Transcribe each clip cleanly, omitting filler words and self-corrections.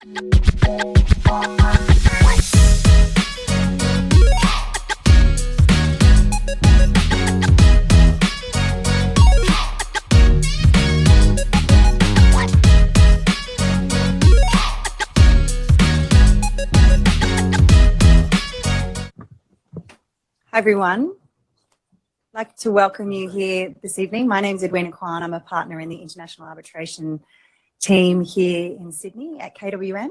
Hi everyone, I'd like to welcome you here this evening. My name is Edwina Kwan. I'm a partner in the International Arbitration team here in Sydney at KWM.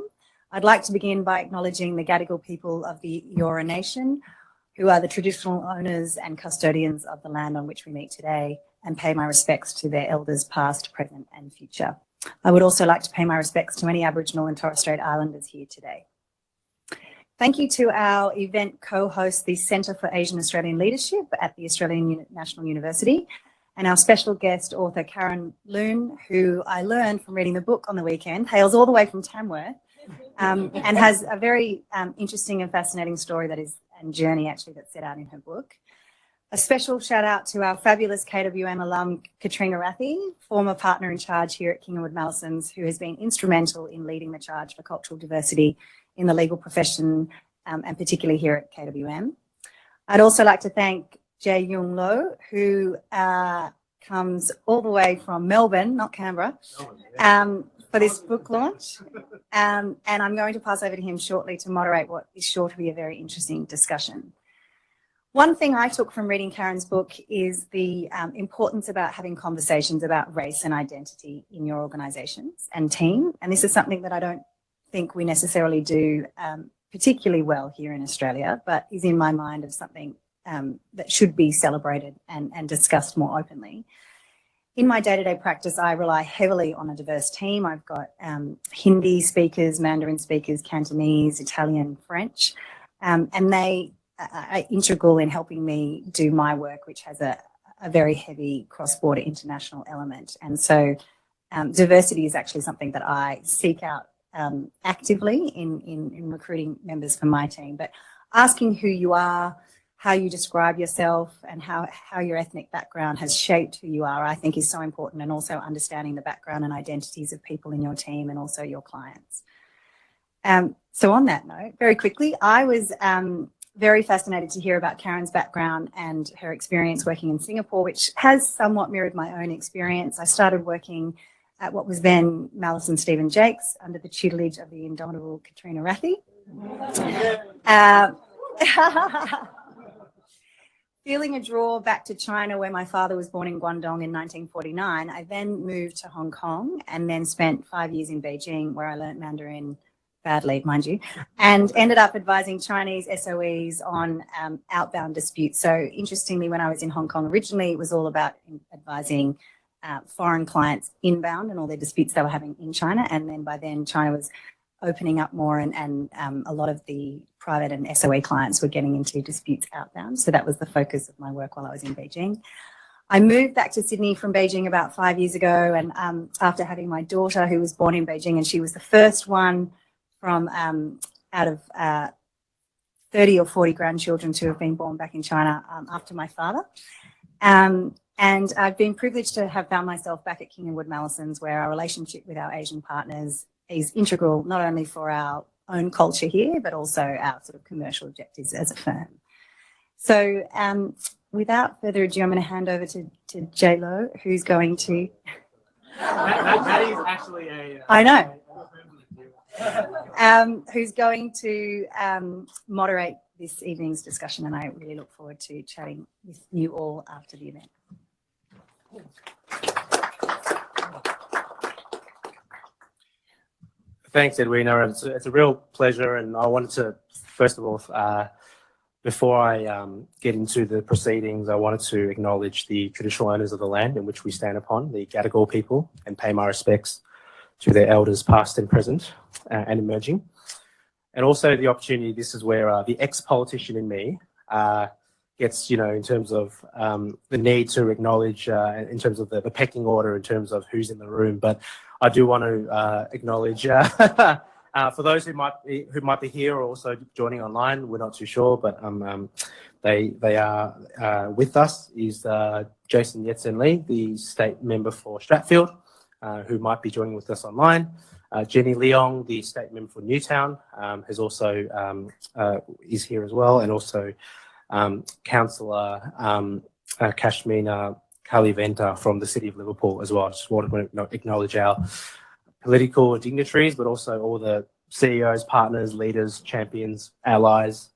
I'd like to begin by acknowledging the Gadigal people of the Eora Nation, who are the traditional owners and custodians of the land on which we meet today, and pay my respects to their elders past, present and future. I would also like to pay my respects to any Aboriginal and Torres Strait Islanders here today. Thank you to our event co-host, the Centre for Asian Australian Leadership at the Australian National University, and our special guest author, Loon, who I learned from reading the book on the weekend, hails all the way from Tamworth, and has a very interesting and fascinating story and journey actually that's set out in her book. A special shout out to our fabulous KWM alum, Katrina Rathie, former partner in charge here at Mallesons, who has been instrumental in leading the charge for cultural diversity in the legal profession, and particularly here at KWM. I'd also like to thank Jieh-Yung Lo, who comes all the way from Melbourne, not Canberra, for this book launch. And I'm going to pass over to him shortly to moderate what is sure to be a very interesting discussion. One thing I took from reading Karen's book is the importance about having conversations about race and identity in your organisations and team. And this is something that I don't think we necessarily do particularly well here in Australia, but is in my mind of something that should be celebrated and discussed more openly. In my day-to-day practice, I rely heavily on a diverse team. I've got Hindi speakers, Mandarin speakers, Cantonese, Italian, French, and they are integral in helping me do my work, which has a very heavy cross-border international element. And so diversity is actually something that I seek out actively in recruiting members for my team. But asking who you are, how you describe yourself, and how your ethnic background has shaped who you are, I think is so important, and also understanding the background and identities of people in your team and also your clients. So on that note, very quickly, I was very fascinated to hear about Karen's background and her experience working in Singapore, which has somewhat mirrored my own experience. I started working at what was then Mallesons Stephen Jakes under the tutelage of the indomitable Katrina Rathie. Feeling a draw back to China, where my father was born in Guangdong in 1949, I then moved to Hong Kong and then spent 5 years in Beijing, where I learnt Mandarin badly, mind you, and ended up advising Chinese SOEs on outbound disputes. So interestingly, when I was in Hong Kong originally, it was all about advising foreign clients inbound and all their disputes they were having in China. And then by then China was opening up more and a lot of the private and SOE clients were getting into disputes outbound. So that was the focus of my work while I was in Beijing. I moved back to Sydney from Beijing about 5 years ago, and after having my daughter, who was born in Beijing, and she was the first one from out of 30 or 40 grandchildren to have been born back in China after my father. And I've been privileged to have found myself back at King & Wood Mallesons, where our relationship with our Asian partners is integral, not only for our own culture here, but also our sort of commercial objectives as a firm. So without further ado, I'm going to hand over to Jieh Lo, who's going to... that is actually a... I know. Who's going to moderate this evening's discussion, and I really look forward to chatting with you all after the event. Thanks, Edwina. It's a real pleasure, and I wanted to, first of all, before I get into the proceedings, I wanted to acknowledge the traditional owners of the land in which we stand upon, the Gadigal people, and pay my respects to their elders past and present and emerging. And also the opportunity, this is where the ex-politician in me gets, in terms of the need to acknowledge, in terms of the pecking order, in terms of who's in the room. But I do want to acknowledge, for those who might be here or also joining online, we're not too sure, but they are with us, is Jason Yetsen Lee, the state member for Stratfield, who might be joining with us online. Jenny Leong, the state member for Newtown, has also is here as well, and also Councillor Kashmina Kaliventa from the City of Liverpool as well. I just want to acknowledge our political dignitaries, but also all the CEOs, partners, leaders, champions, allies,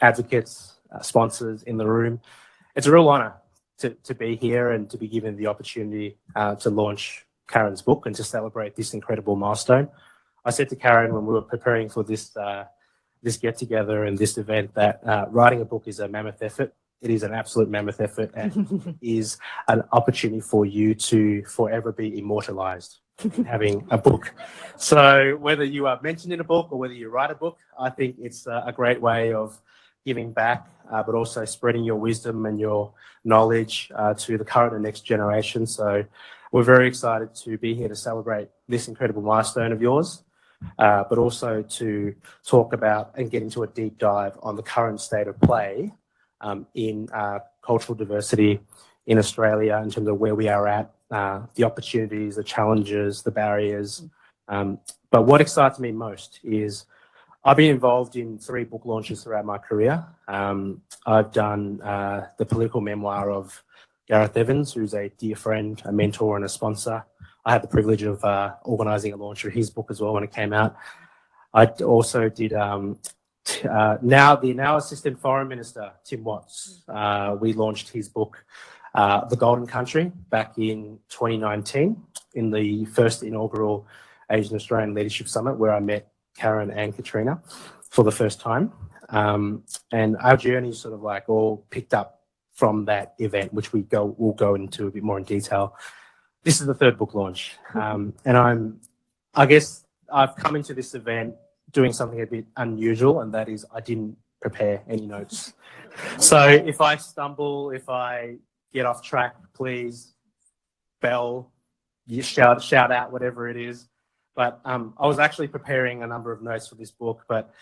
advocates, sponsors in the room. It's a real honour to be here and to be given the opportunity to launch Karen's book and to celebrate this incredible milestone. I said to Karen when we were preparing for this this get-together and this event that writing a book is a mammoth effort. It is an absolute mammoth effort and is an opportunity for you to forever be immortalized in having a book. So whether you are mentioned in a book or whether you write a book, I think it's a great way of giving back, but also spreading your wisdom and your knowledge to the current and next generation. So we're very excited to be here to celebrate this incredible milestone of yours, but also to talk about and get into a deep dive on the current state of play in cultural diversity in Australia in terms of where we are at, the opportunities, the challenges, the barriers. But what excites me most is I've been involved in 3 book launches throughout my career. I've done the political memoir of Gareth Evans, who's a dear friend, a mentor and a sponsor. I had the privilege of organising a launch of his book as well when it came out. I also did now Assistant Foreign Minister, Tim Watts. We launched his book, The Golden Country, back in 2019 in the first inaugural Asian Australian Leadership Summit, where I met Karen and Katrina for the first time. And our journey sort of like all picked up from that event, which we'll go into a bit more in detail. This is the 3rd book launch. And I guess I've come into this event doing something a bit unusual, and that is I didn't prepare any notes. So if I stumble, if I get off track, please bell, you shout out, whatever it is. But I was actually preparing a number of notes for this book, but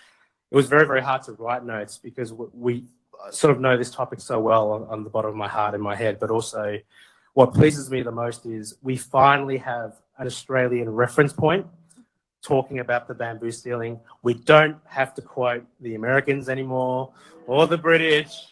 it was very, very hard to write notes because we sort of know this topic so well on the bottom of my heart and my head. But also what pleases me the most is we finally have an Australian reference point talking about the bamboo ceiling. We don't have to quote the Americans anymore, or the British,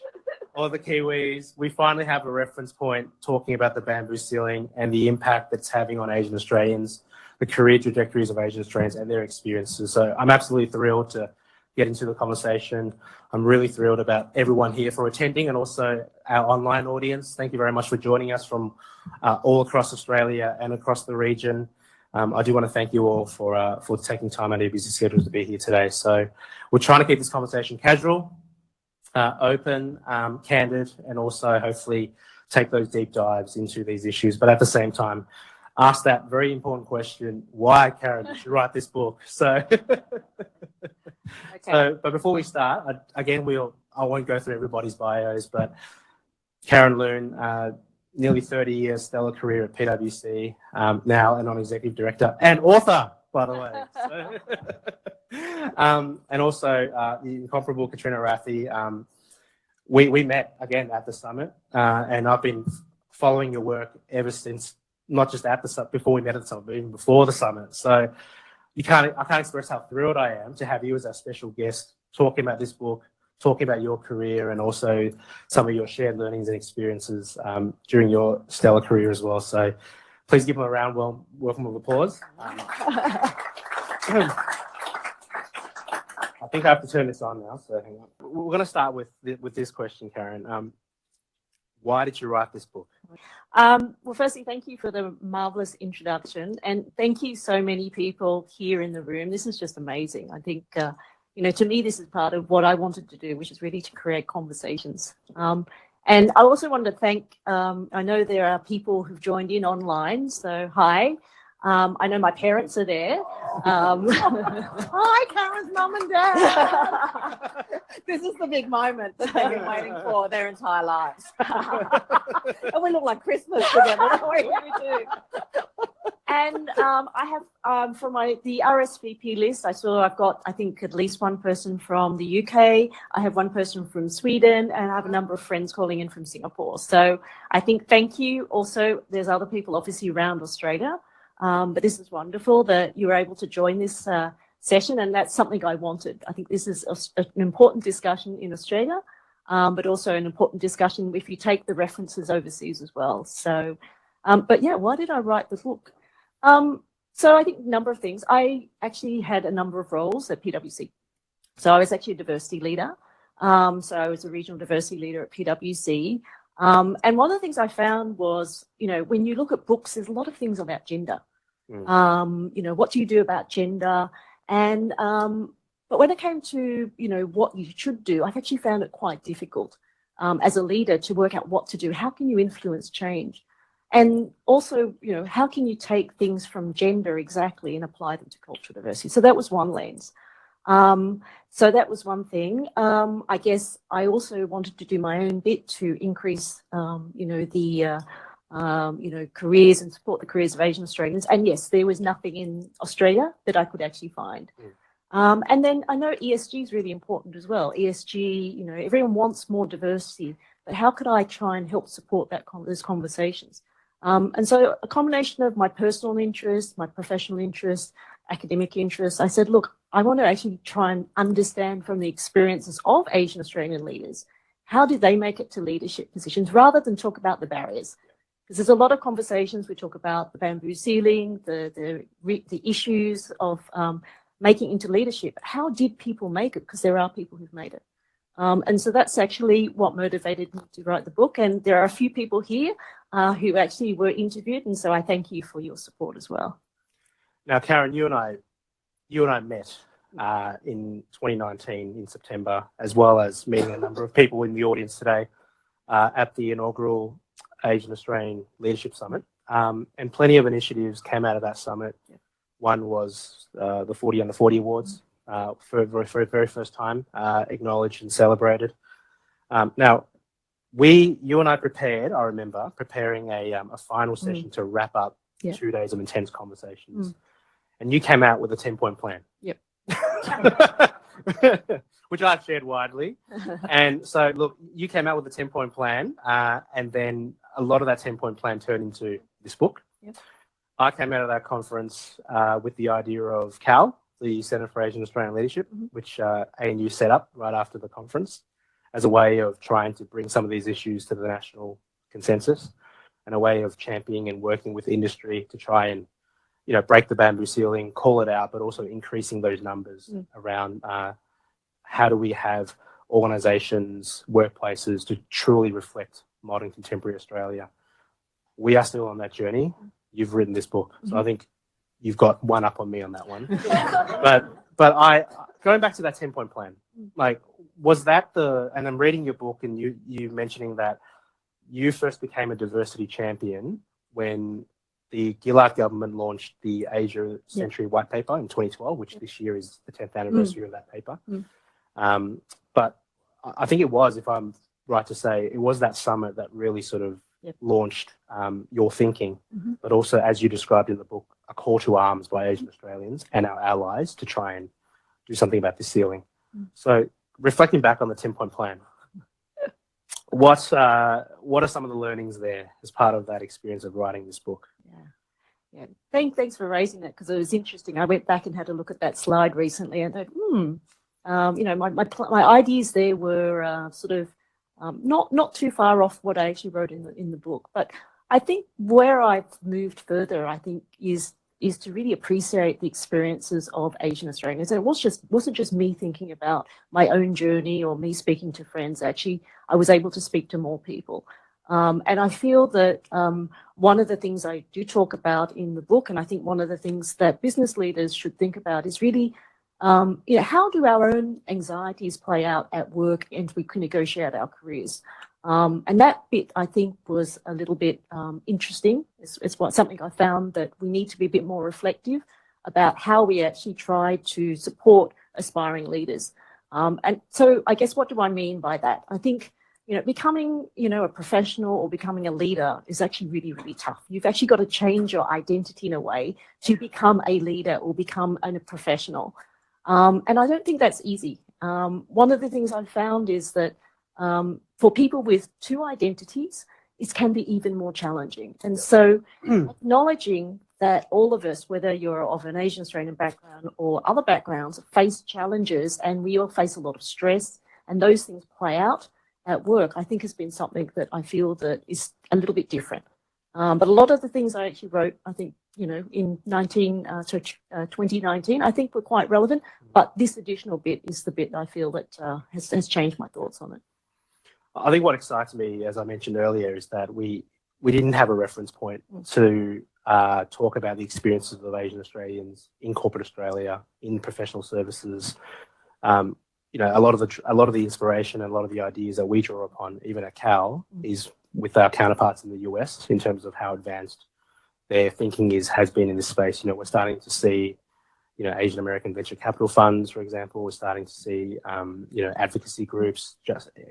or the Kiwis. We finally have a reference point talking about the bamboo ceiling and the impact that's having on Asian Australians, the career trajectories of Asian Australians and their experiences. So I'm absolutely thrilled to get into the conversation. I'm really thrilled about everyone here for attending and also our online audience. Thank you very much for joining us from all across Australia and across the region. I do want to thank you all for taking time out of your busy schedules to be here today. So we're trying to keep this conversation casual, open, candid, and also hopefully take those deep dives into these issues. But at the same time, ask that very important question: why, Karen, did you write this book? So, but before we start, I won't go through everybody's bios, but Karen Loon, nearly 30 years stellar career at PwC, now a non-executive director and author, by the way. So, and also the incomparable Katrina Rathie. We met again at the summit, and I've been following your work ever since. Not just at the summit, before we met at the summit, but even before the summit. So I can't express how thrilled I am to have you as our special guest, talking about this book, talking about your career, and also some of your shared learnings and experiences during your stellar career as well. So please give them a round welcome of applause. I think I have to turn this on now, so hang on. We're going to start with this question, Karen. Why did you write this book? Well, firstly, thank you for the marvelous introduction, and thank you so many people here in the room. This is just amazing. I think, to me, this is part of what I wanted to do, which is really to create conversations. And I also wanted to thank, I know there are people who've joined in online, so hi. I know my parents are there. Hi, Karen's mum and dad. This is the big moment that they've been waiting for their entire lives. And we look like Christmas together, don't we? We do. And I have, from the RSVP list, I've got, I think, at least one person from the UK. I have one person from Sweden, and I have a number of friends calling in from Singapore. So I think thank you. Also, there's other people obviously around Australia. But this is wonderful that you were able to join this session, and that's something I wanted. I think this is an important discussion in Australia, but also an important discussion if you take the references overseas as well. So, but yeah, why did I write the book? So I think a number of things. I actually had a number of roles at PwC. So I was actually a diversity leader. So I was a regional diversity leader at PwC. And one of the things I found was, when you look at books, there's a lot of things about gender. What do you do about gender? And but when it came to, what you should do, I've actually found it quite difficult as a leader to work out what to do. How can you influence change? And also, how can you take things from gender exactly and apply them to cultural diversity? So that was one lens. So that was one thing. I guess I also wanted to do my own bit to increase, the careers and support the careers of Asian Australians. And yes, there was nothing in Australia that I could actually find. And then I know ESG is really important as well. ESG, everyone wants more diversity, but how could I try and help support those conversations? And so a combination of my personal interests, my professional interests, academic interests, I said, look, I want to actually try and understand from the experiences of Asian Australian leaders, how did they make it to leadership positions rather than talk about the barriers? Because there's a lot of conversations, we talk about the bamboo ceiling, the issues of making into leadership. How did people make it? Because there are people who've made it. And so that's actually what motivated me to write the book. And there are a few people here who actually were interviewed. And so I thank you for your support as well. Now, Karen, you and I met in 2019 in September, as well as meeting a number of people in the audience today at the inaugural Asian Australian Leadership Summit. And plenty of initiatives came out of that summit. Yeah. One was the 40 Under 40 Awards, for the very first time, acknowledged and celebrated. Now, you and I I remember preparing a final session to wrap up 2 days of intense conversations. And you came out with a 10-point plan. Yep. Which I've shared widely. And so, look, you came out with a 10-point plan, and then a lot of that 10-point plan turned into this book. Yep. I came out of that conference with the idea of CAL, the Centre for Asian Australian Leadership, which ANU set up right after the conference as a way of trying to bring some of these issues to the national consensus and a way of championing and working with industry to try and break the bamboo ceiling, call it out, but also increasing those numbers around how do we have organisations, workplaces to truly reflect modern contemporary Australia. We are still on that journey. You've written this book, so I think you've got one up on me on that one. but I going back to that 10-point plan, like, was that and I'm reading your book and you mentioning that you first became a diversity champion when the Gillard government launched the Asia Century White Paper in 2012, which this year is the 10th anniversary of that paper. But I think it was, if I'm right to say, it was that summit that really sort of launched your thinking, but also, as you described in the book, a call to arms by Asian Australians and our allies to try and do something about this ceiling. So reflecting back on the 10-point plan, what are some of the learnings there as part of that experience of writing this book? Yeah. Thanks for raising that, because it was interesting. I went back and had a look at that slide recently and thought, my ideas there were sort of not too far off what I actually wrote in the book. But I think where I've moved further, I think, is to really appreciate the experiences of Asian Australians. And it wasn't just me thinking about my own journey or me speaking to friends. Actually, I was able to speak to more people. And I feel that one of the things I do talk about in the book, and I think one of the things that business leaders should think about, is really, how do our own anxieties play out at work and we can negotiate our careers? And that bit, I think, was a little bit interesting. It's something I found, that we need to be a bit more reflective about how we actually try to support aspiring leaders. And so I guess, what do I mean by that? I think, becoming, a professional or becoming a leader is actually really, really tough. You've actually got to change your identity in a way to become a leader or become a professional. And I don't think that's easy. One of the things I've found is that for people with two identities, it can be even more challenging. And so acknowledging that all of us, whether you're of an Asian Australian background or other backgrounds, face challenges, and we all face a lot of stress, and those things play out at work, I think has been something that I feel that is a little bit different. But a lot of the things I actually wrote, I think, in 2019, I think were quite relevant. But this additional bit is the bit I feel that has changed my thoughts on it. I think what excites me, as I mentioned earlier, is that we didn't have a reference point to talk about the experiences of Asian Australians in corporate Australia, in professional services. A lot of the inspiration and a lot of the ideas that we draw upon, even at Cal, is with our counterparts in the US in terms of how advanced their thinking has been in this space. We're starting to see, Asian American venture capital funds, for example. We're starting to see, advocacy groups,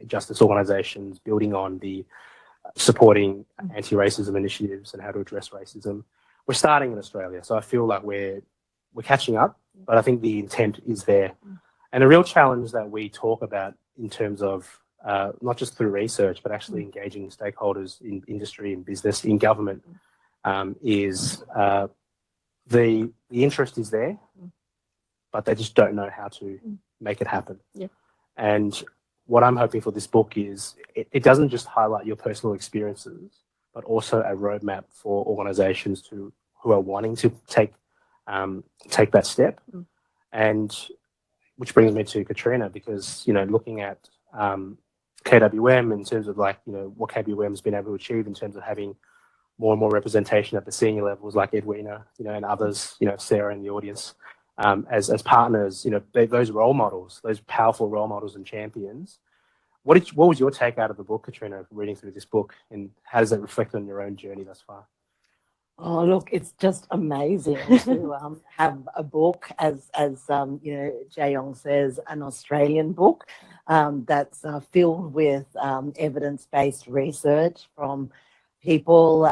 justice organizations building on the supporting anti-racism initiatives and how to address racism. We're starting in Australia, so I feel like we're catching up, but I think the intent is there. And a real challenge that we talk about in terms of not just through research, but actually engaging stakeholders in industry, in business, in government, is the interest is there, but they just don't know how to make it happen. Yeah. And what I'm hoping for this book is it doesn't just highlight your personal experiences, but also a roadmap for organizations who are wanting to take that step. And which brings me to Katrina, because, looking at KWM in terms of what KWM has been able to achieve in terms of having more and more representation at the senior levels, like Edwina, and others, Sarah in the audience, as partners, those role models, those powerful role models and champions. What was your take out of the book, Katrina, reading through this book, and how does that reflect on your own journey thus far? Oh, look, it's just amazing to have a book, as Jieh-Yung says, an Australian book that's filled with evidence-based research from people,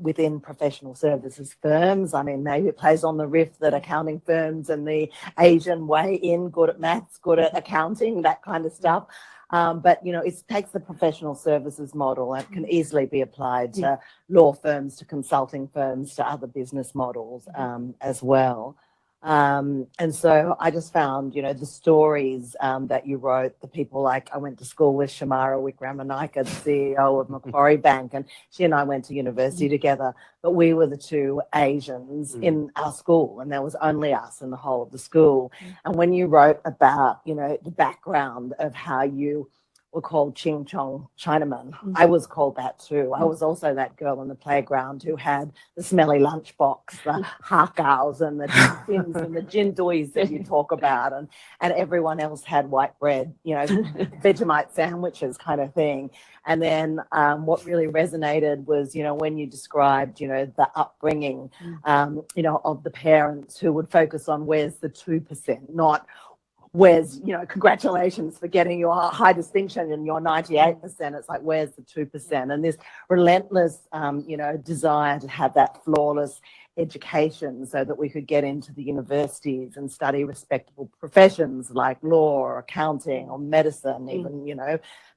within professional services firms. I mean, maybe it plays on the riff that accounting firms and the Asian way in, good at maths, good at accounting, that kind of stuff. But, it takes the professional services model and can easily be applied to law firms, to consulting firms, to other business models as well. And so I just found, the stories that you wrote, the people like I went to school with Shamara Wickramanayake, the CEO of Macquarie Bank, and she and I went to university together, but we were the two Asians in our school, and there was only us in the whole of the school. And when you wrote about, the background of how you were called Ching Chong Chinaman, I was called that too. I was also that girl in the playground who had the smelly lunchbox, the hakaos and the tiffins and the jindois that you talk about, and everyone else had white bread, Vegemite sandwiches kind of thing. And then what really resonated was, when you described, the upbringing, of the parents who would focus on where's the 2%, not where's, congratulations for getting your high distinction and your 98%. It's like, where's the 2%? And this relentless, desire to have that flawless education so that we could get into the universities and study respectable professions like law or accounting or medicine, even,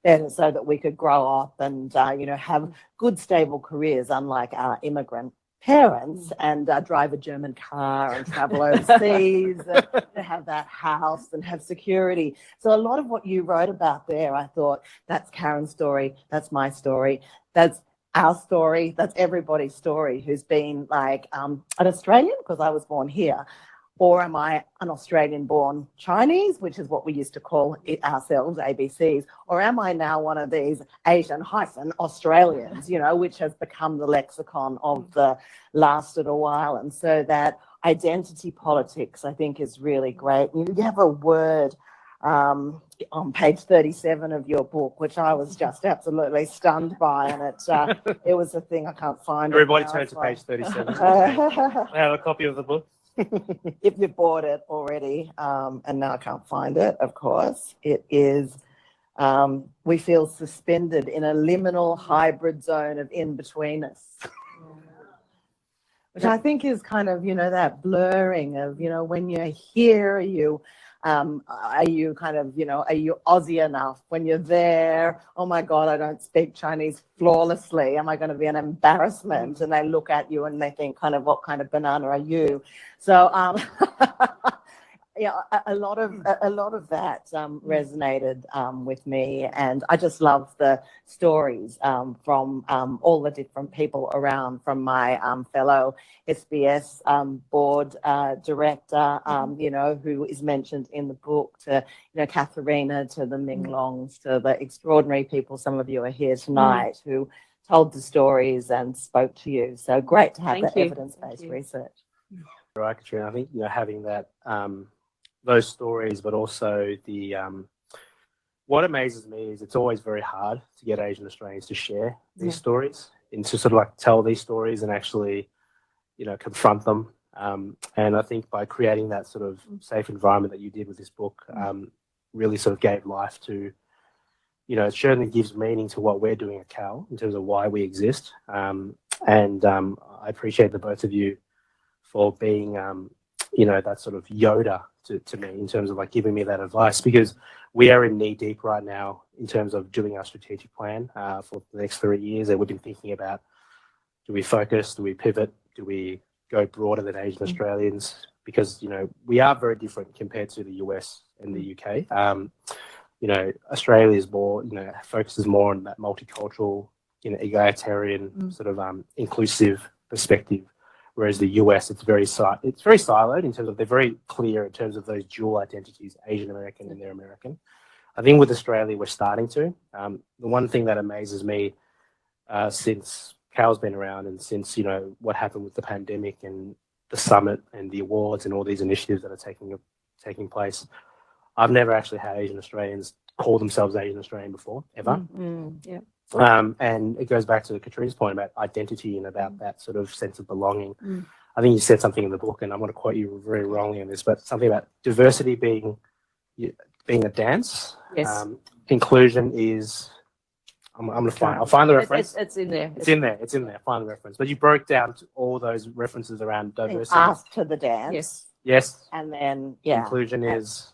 then so that we could grow up and, have good, stable careers, unlike our immigrant parents, and drive a German car and travel overseas and have that house and have security. So a lot of what you wrote about there, I thought, that's Karen's story, that's my story, that's our story, that's everybody's story who's been like an Australian, because I was born here. Or am I an Australian-born Chinese, which is what we used to call it ourselves, ABCs? Or am I now one of these Asian-Australians, which has become the lexicon of the last little while? And so that identity politics, I think, is really great. You have a word on page 37 of your book, which I was just absolutely stunned by, and it was a thing I can't find. Everybody turn to page 37. I have a copy of the book. If you bought it already, and now I can't find it, of course, it is, we feel suspended in a liminal hybrid zone of in-betweenness, which I think is kind of, that blurring of, when you're here, you Are you kind of, are you Aussie enough when you're there? Oh my God, I don't speak Chinese flawlessly. Am I going to be an embarrassment? And they look at you and they think kind of, what kind of banana are you? So, yeah, a lot of that resonated with me, and I just love the stories from all the different people around, from my fellow SBS board director, who is mentioned in the book, to Katrina, to the Ming Longs, to the extraordinary people. Some of you are here tonight who told the stories and spoke to you. So great to have that evidence-based research. Right, Katrina. I think having that. Those stories, but also the what amazes me is it's always very hard to get Asian Australians to share these stories and to sort of like tell these stories and actually, confront them. And I think by creating that sort of safe environment that you did with this book, really sort of gave life to, it certainly gives meaning to what we're doing at Cal in terms of why we exist. And I appreciate the both of you for being, that sort of Yoda to me in terms of like giving me that advice, because we are in knee deep right now in terms of doing our strategic plan for the next 3 years. And we've been thinking about, do we focus, do we pivot, do we go broader than Asian Australians? Because, we are very different compared to the US and the UK. Australia is more, focuses more on that multicultural, egalitarian sort of inclusive perspective. Whereas the US, it's very siloed in terms of, they're very clear in terms of those dual identities, Asian American and they're American. I think with Australia, we're starting to. The one thing that amazes me since Cal's been around and since, what happened with the pandemic and the summit and the awards and all these initiatives that are taking place, I've never actually had Asian Australians call themselves Asian Australian before, ever. Yeah. And it goes back to Katrina's point about identity and about that sort of sense of belonging. I think you said something in the book, and I'm going to quote you very wrongly on this, but something about diversity being a dance. Yes. Inclusion is, I'll find the reference. It's in there. It's in there. Find the reference. But you broke down to all those references around diversity. Asked to the dance. Yes. And then, Inclusion is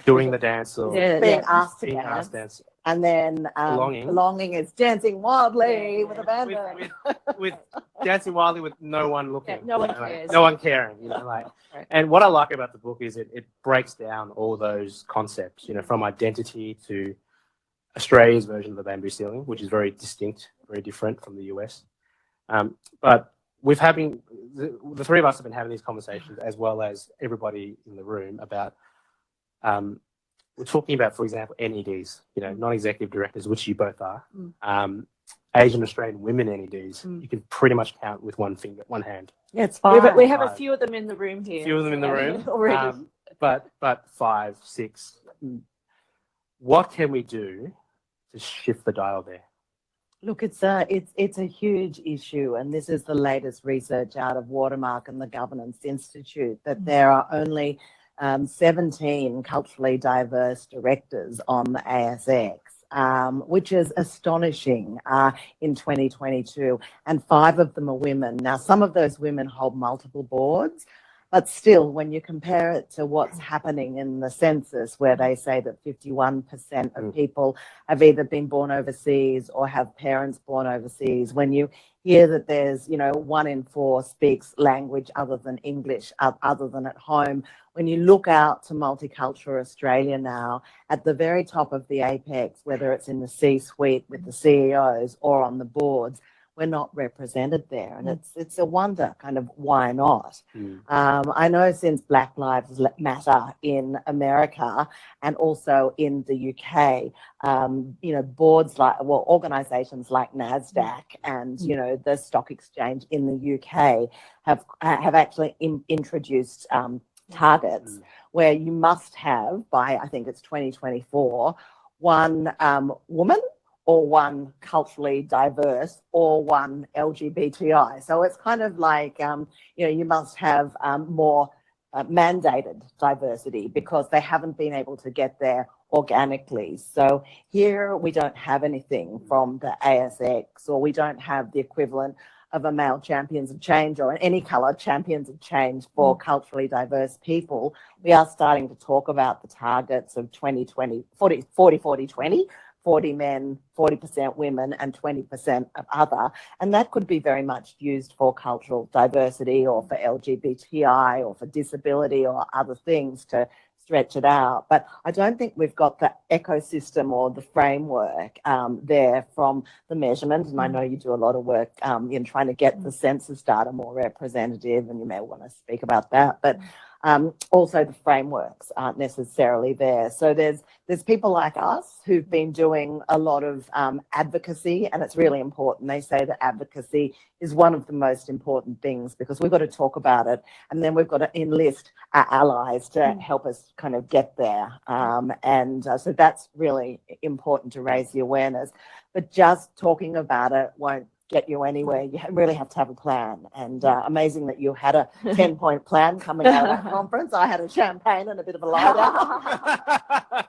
doing the dance or being asked to dance. And then belonging is dancing wildly with abandon. With dancing wildly with no one looking. No one cares. No one caring. Right. And what I like about the book is it breaks down all those concepts, from identity to Australia's version of the bamboo ceiling, which is very distinct, very different from the US. But the three of us have been having these conversations, as well as everybody in the room, about we're talking about, for example, NEDs, non-executive directors, which you both are. Asian Australian women NEDs, you can pretty much count with one hand. Yeah, it's five. We have a few of them in the room here. Already. But 5, 6. What can we do to shift the dial there? Look, it's a huge issue, and this is the latest research out of Watermark and the Governance Institute, that there are only 17 culturally diverse directors on the ASX, which is astonishing in 2022, and 5 of them are women. Now, some of those women hold multiple boards, but still, when you compare it to what's happening in the census, where they say that 51% of people have either been born overseas or have parents born overseas, when you hear that there's, 1 in 4 speaks language other than English, other than at home, when you look out to Multicultural Australia now, at the very top of the apex, whether it's in the C-suite with the CEOs or on the boards, we're not represented there. And it's a wonder, kind of, why not? I know since Black Lives Matter in America and also in the UK, boards organisations like NASDAQ and, the stock exchange in the UK have actually introduced targets where you must have, by I think it's 2024, 1 woman or 1 culturally diverse or 1 LGBTI. So it's kind of like, you must have more mandated diversity, because they haven't been able to get there organically. So here we don't have anything from the ASX, or we don't have the equivalent of a male champions of change or any colour champions of change for culturally diverse people, we are starting to talk about the targets of 2020, 40 men, 40% women, and 20% of other. And that could be very much used for cultural diversity or for LGBTI or for disability or other things to stretch it out. But I don't think we've got the ecosystem or the framework there from the measurement. And I know you do a lot of work in trying to get the census data more representative, and you may want to speak about that. But also the frameworks aren't necessarily there. So there's people like us who've been doing a lot of advocacy, and it's really important. They say that advocacy is one of the most important things because we've got to talk about it, and then we've got to enlist our allies to help us kind of get there. So that's really important to raise the awareness. But just talking about it won't get you anywhere. You really have to have a plan. And amazing that you had a 10-point plan coming out of that conference. I had a champagne and a bit of a lie.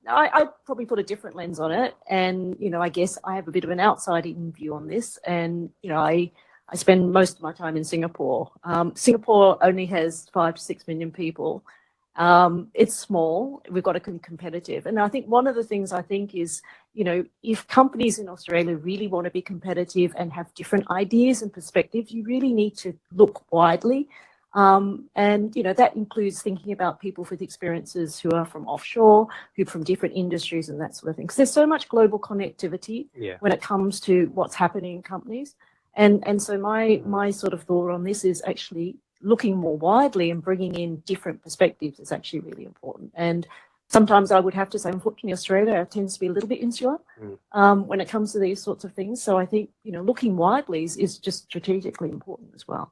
I probably put a different lens on it. And, I guess I have a bit of an outside-in view on this. And, I spend most of my time in Singapore. Singapore only has 5 to 6 million people. It's small. We've got to be competitive. And I think one of the things I think is, if companies in Australia really want to be competitive and have different ideas and perspectives, you really need to look widely. That includes thinking about people with experiences who are from offshore, who are from different industries and that sort of thing. Because there's so much global connectivity when it comes to what's happening in companies. And so my sort of thought on this is actually looking more widely and bringing in different perspectives is actually really important. And sometimes I would have to say, unfortunately, Australia tends to be a little bit insular when it comes to these sorts of things. So I think, looking widely is just strategically important as well.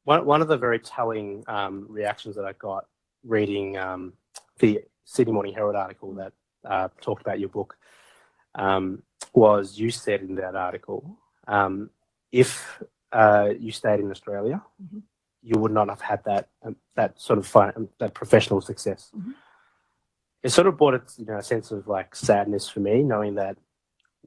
One of the very telling reactions that I got reading the Sydney Morning Herald article that talked about your book was you said in that article, if you stayed in Australia, you would not have had that sort of that professional success. It sort of brought a sense of like sadness for me, knowing that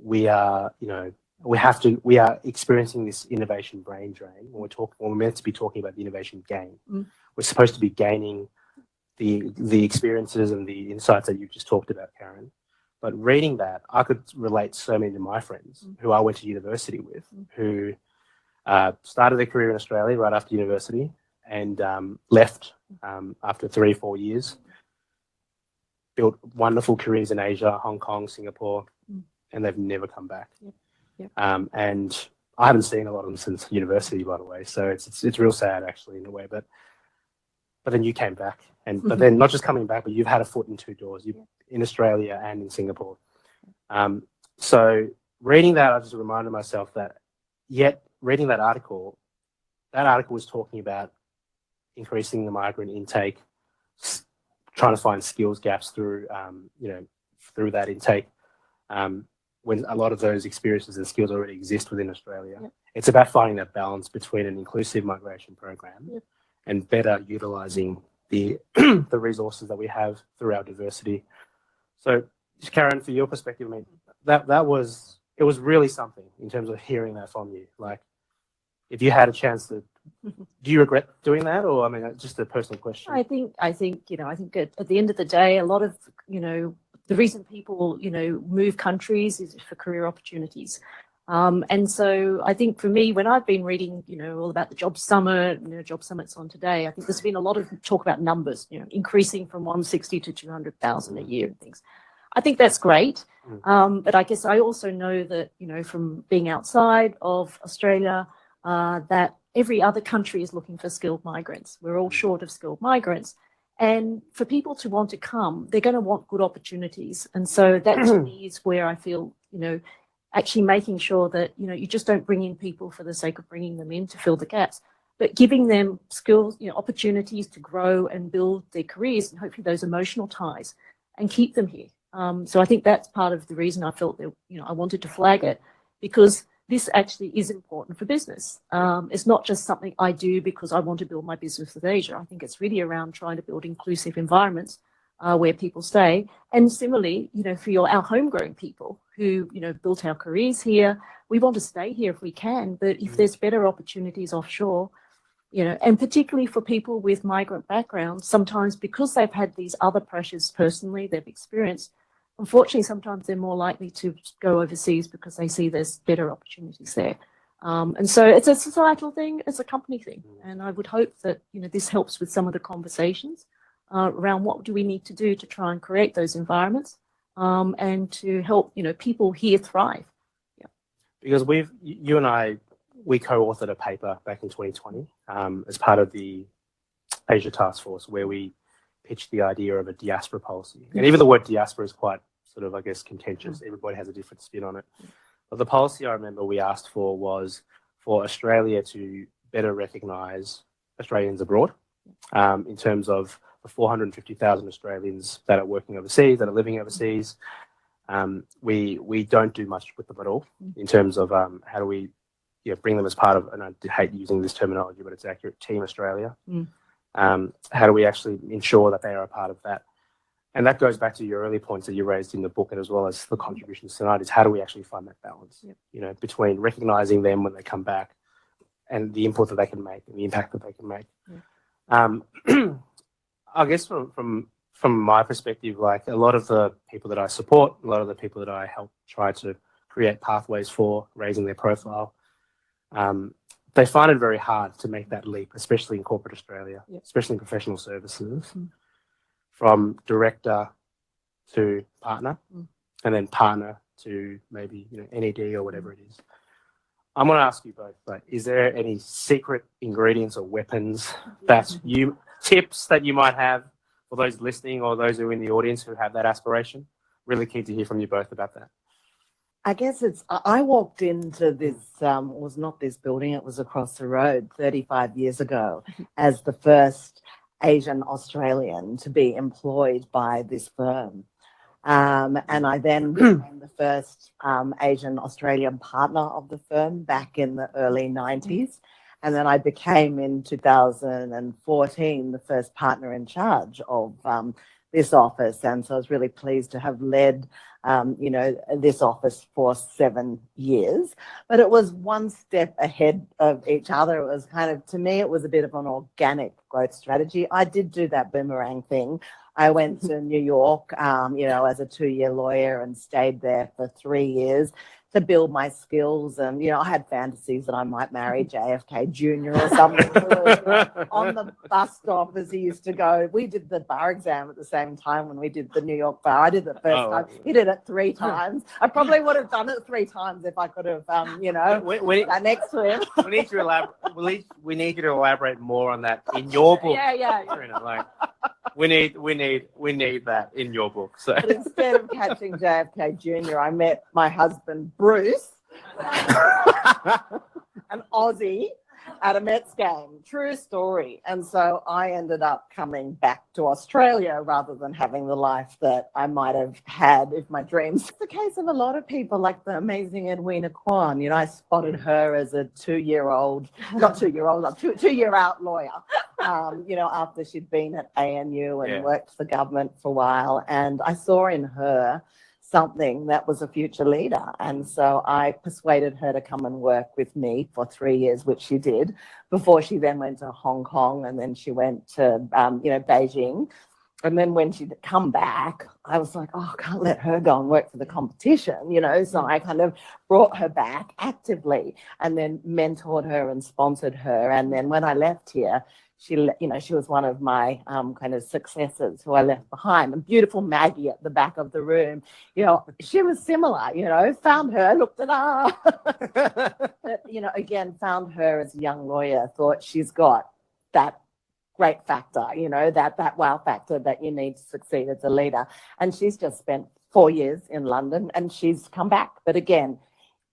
we are, we are experiencing this innovation brain drain when we're meant to be talking about the innovation gain. We're supposed to be gaining the experiences and the insights that you just talked about, Karen. But reading that, I could relate so many of my friends who I went to university with, who started their career in Australia right after university and left after 3 or 4 years, built wonderful careers in Asia, Hong Kong, Singapore, and they've never come back. And I haven't seen a lot of them since university, by the way. So it's real sad, actually, in a way. But then you came back, but then not just coming back, but you've had a foot in 2 doors, in Australia and in Singapore. So reading that, I just reminded myself that reading that article was talking about increasing the migrant intake, trying to find skills gaps through that intake. When a lot of those experiences and skills already exist within Australia. It's about finding that balance between an inclusive migration program and better utilising the resources that we have through our diversity. So, Karen, for your perspective, I mean, it was really something in terms of hearing that from you. Like, if you had a chance to, do you regret doing that, or I mean, just a personal question? I think at the end of the day, a lot of the reason people move countries is for career opportunities. And so I think for me, when I've been reading, all about the Job Summit, Job Summit's on today, I think there's been a lot of talk about numbers, increasing from 160 to 200,000 a year and things. I think that's great. But I guess I also know that, from being outside of Australia, that every other country is looking for skilled migrants. We're all short of skilled migrants. And for people to want to come, they're going to want good opportunities. And so that to me is where I feel, actually making sure that, you just don't bring in people for the sake of bringing them in to fill the gaps, but giving them skills, opportunities to grow and build their careers and hopefully those emotional ties and keep them here. So I think that's part of the reason I felt that, I wanted to flag it, because this actually is important for business. It's not just something I do because I want to build my business with Asia. I think it's really around trying to build inclusive environments where people stay. And similarly, for our homegrown people who, built our careers here, we want to stay here if we can. But if there's better opportunities offshore, and particularly for people with migrant backgrounds, sometimes because they've had these other pressures personally they've experienced, unfortunately, sometimes they're more likely to go overseas because they see there's better opportunities there. And so it's a societal thing, it's a company thing. And I would hope that, this helps with some of the conversations around what do we need to do to try and create those environments and to help, people here thrive. Yeah. Because you and I, we co-authored a paper back in 2020 as part of the Asia Task Force where we pitched the idea of a diaspora policy. And even the word diaspora is quite sort of, I guess, contentious. Everybody has a different spin on it. But the policy I remember we asked for was for Australia to better recognise Australians abroad in terms of the 450,000 Australians that are working overseas, that are living overseas. We don't do much with them at all in terms of how do we bring them as part of, and I hate using this terminology, but it's accurate, Team Australia. How do we actually ensure that they are a part of that? And that goes back to your early points that you raised in the book, and as well as the contributions tonight, is how do we actually find that balance, between recognising them when they come back and the input that they can make and the impact that they can make. I guess from my perspective, like a lot of the people that I support, a lot of the people that I help try to create pathways for raising their profile, they find it very hard to make that leap, especially in corporate Australia, especially in professional services, from director to partner, and then partner to maybe NED or whatever it is. I'm going to ask you both, like, is there any secret ingredients or weapons tips that you might have for those listening or those who are in the audience who have that aspiration? Really keen to hear from you both about that. I guess I walked into this, was not this building, it was across the road 35 years ago as the first Asian Australian to be employed by this firm. And I then became the first Asian Australian partner of the firm back in the early 90s. And then I became in 2014 the first partner in charge of this office. And so I was really pleased to have led this office for 7 years, but it was one step ahead of each other. It was kind of, to me, it was a bit of an organic growth strategy. I did do that boomerang thing. I went to New York, as a 2-year lawyer and stayed there for 3 years to build my skills. And, I had fantasies that I might marry JFK Jr. or something. On the bus stop as he used to go. We did the bar exam at the same time when we did the New York bar. I did it first time. He did it 3 times. I probably would have done it 3 times if I could have, sat next to him. We need you to elaborate more on that in your book. Yeah. Katrina, like, we need that in your book. So. But instead of catching JFK Jr., I met my husband Bruce, an Aussie, at a Mets game. True story. And so I ended up coming back to Australia rather than having the life that I might have had if my dreams. It's the case of a lot of people, like the amazing Edwina Kwan. I spotted her as a 2-year-old, not 2-year-old, 2-year-out lawyer, after she'd been at ANU and worked for government for a while. And I saw in her something that was a future leader. And so I persuaded her to come and work with me for 3 years, which she did, before she then went to Hong Kong, and then she went to, Beijing. And then when she'd come back, I was like, I can't let her go and work for the competition, So I kind of brought her back actively and then mentored her and sponsored her. And then when I left here, she was one of my kind of successors who I left behind. And beautiful Maggie at the back of the room, she was similar, found her, looked at her. But, again, found her as a young lawyer, thought she's got that great factor, that wow factor that you need to succeed as a leader. And she's just spent 4 years in London and she's come back. But again,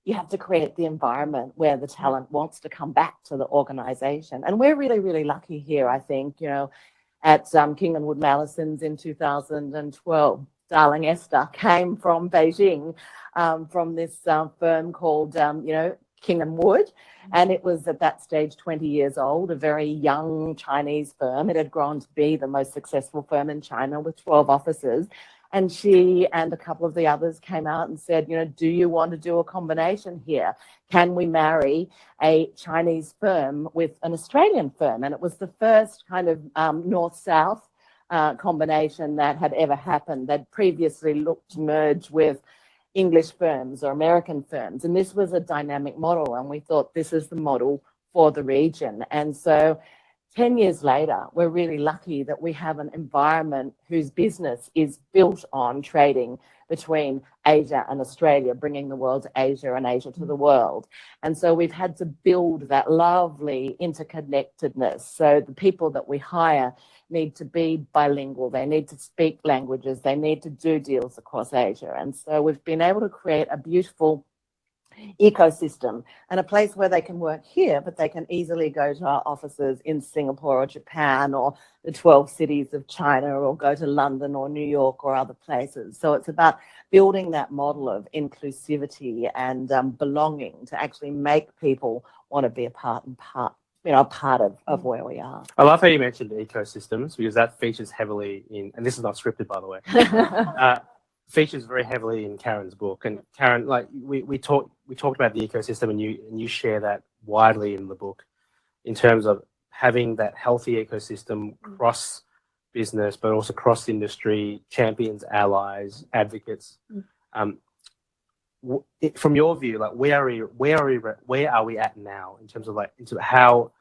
you have to create the environment where the talent wants to come back to the organisation. And we're really, really lucky here, I think, at King & Wood Mallesons in 2012. Darling Esther came from Beijing, from this firm called, Kingham Wood, and it was at that stage 20 years old, a very young Chinese firm. It had grown to be the most successful firm in China with 12 offices. And she and a couple of the others came out and said, you know, do you want to do a combination here? Can we marry a Chinese firm with an Australian firm? And it was the first kind of north-south combination that had ever happened. They'd previously looked to merge with English firms or American firms. And this was a dynamic model. And we thought this is the model for the region. And so 10 years later, we're really lucky that we have an environment whose business is built on trading between Asia and Australia, bringing the world to Asia and Asia to the world. And so we've had to build that lovely interconnectedness. So the people that we hire need to be bilingual. They need to speak languages. They need to do deals across Asia. And so we've been able to create a beautiful ecosystem and a place where they can work here, but they can easily go to our offices in Singapore or Japan or the 12 cities of China, or go to London or New York or other places. So it's about building that model of inclusivity and belonging to actually make people want to be a part of where we are. I love how you mentioned ecosystems, because that features heavily in, and this is not scripted, by the way, features very heavily in Karen's book. And Karen, like we talked about the ecosystem, and you share that widely in the book in terms of having that healthy ecosystem cross business, but also cross industry, champions, allies, advocates. From your view, like where are we at now in terms of how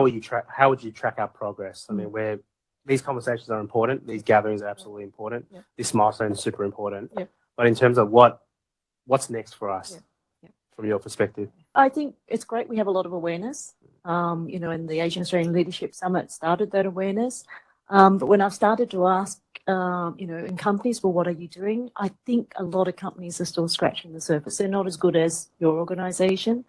would you track our progress? I mean, these conversations are important. These gatherings are absolutely important. Yeah. This milestone is super important. Yeah. But in terms of what's next for us, from your perspective? I think it's great we have a lot of awareness. And the Asian Australian Leadership Summit started that awareness. But when I've started to ask, in companies, well, what are you doing? I think a lot of companies are still scratching the surface. They're not as good as your organisation.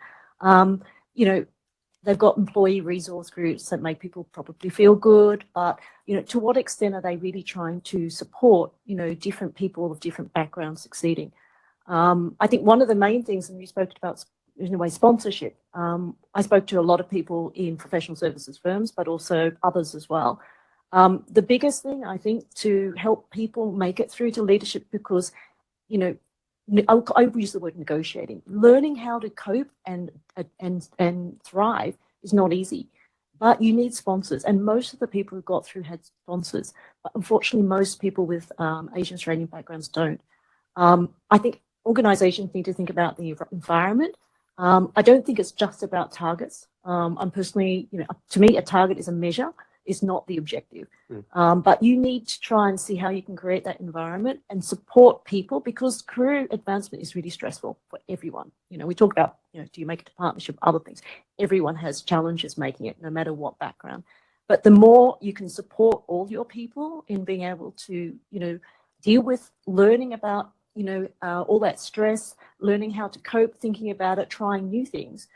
They've got employee resource groups that make people probably feel good, but to what extent are they really trying to support different people of different backgrounds succeeding? I think one of the main things, and you spoke about in a way sponsorship. I spoke to a lot of people in professional services firms, but also others as well. The biggest thing I think to help people make it through to leadership, because I use the word negotiating. Learning how to cope and thrive is not easy, but you need sponsors. And most of the people who got through had sponsors. But unfortunately, most people with Asian Australian backgrounds don't. I think organisations need to think about the environment. I don't think it's just about targets. I'm personally, to me, a target is a measure. Is not the objective. But you need to try and see how you can create that environment and support people, because career advancement is really stressful for everyone. We talk about, do you make it a partnership, other things. Everyone has challenges making it, no matter what background. But the more you can support all your people in being able to, deal with learning about, all that stress, learning how to cope, thinking about it, trying new things,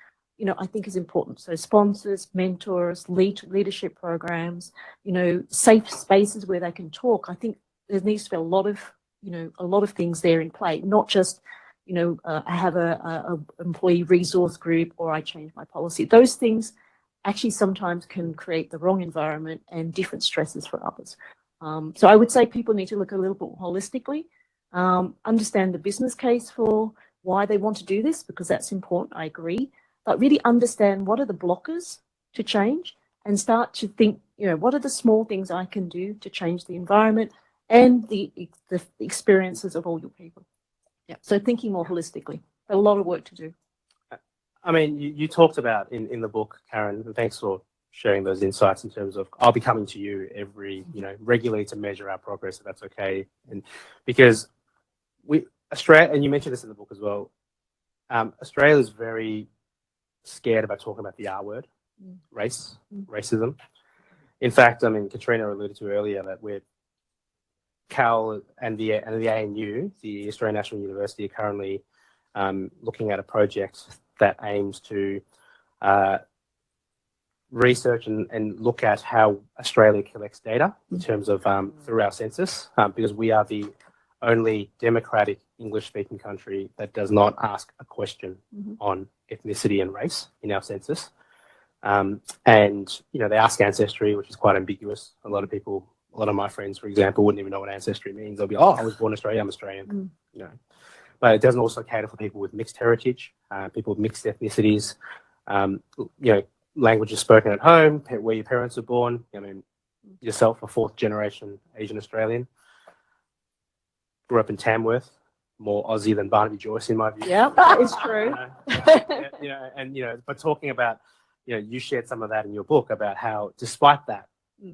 I think is important. So sponsors, mentors, leadership programs, safe spaces where they can talk. I think there needs to be a lot of things there in play, not just, I have a employee resource group or I change my policy. Those things actually sometimes can create the wrong environment and different stresses for others. So I would say people need to look a little bit holistically, understand the business case for why they want to do this, because that's important, I agree. But really understand what are the blockers to change, and start to think, what are the small things I can do to change the environment and the experiences of all your people. Yeah. So thinking more holistically, a lot of work to do. I mean, you talked about in the book, Karen, and thanks for sharing those insights in terms of, I'll be coming to you regularly to measure our progress, if that's okay. And because Australia, and you mentioned this in the book as well, Australia is very scared about talking about the R word, racism. In fact, I mean, Katrina alluded to earlier that Cal and the ANU, the Australian National University, are currently looking at a project that aims to research and look at how Australia collects data in terms of through our census, because we are the only democratic English-speaking country that does not ask a question on ethnicity and race in our census. And, you know, they ask ancestry, which is quite ambiguous. A lot of my friends, for example, wouldn't even know what ancestry means. They'll be, oh, I was born in Australia, I'm Australian, you know. But it doesn't also cater for people with mixed heritage, people with mixed ethnicities, you know, languages spoken at home, where your parents were born. I mean, yourself, a fourth generation Asian Australian, grew up in Tamworth, more Aussie than Barnaby Joyce in my view. Yeah, that is true. You know, and, you know, but talking about, you know, you shared some of that in your book about how, despite that,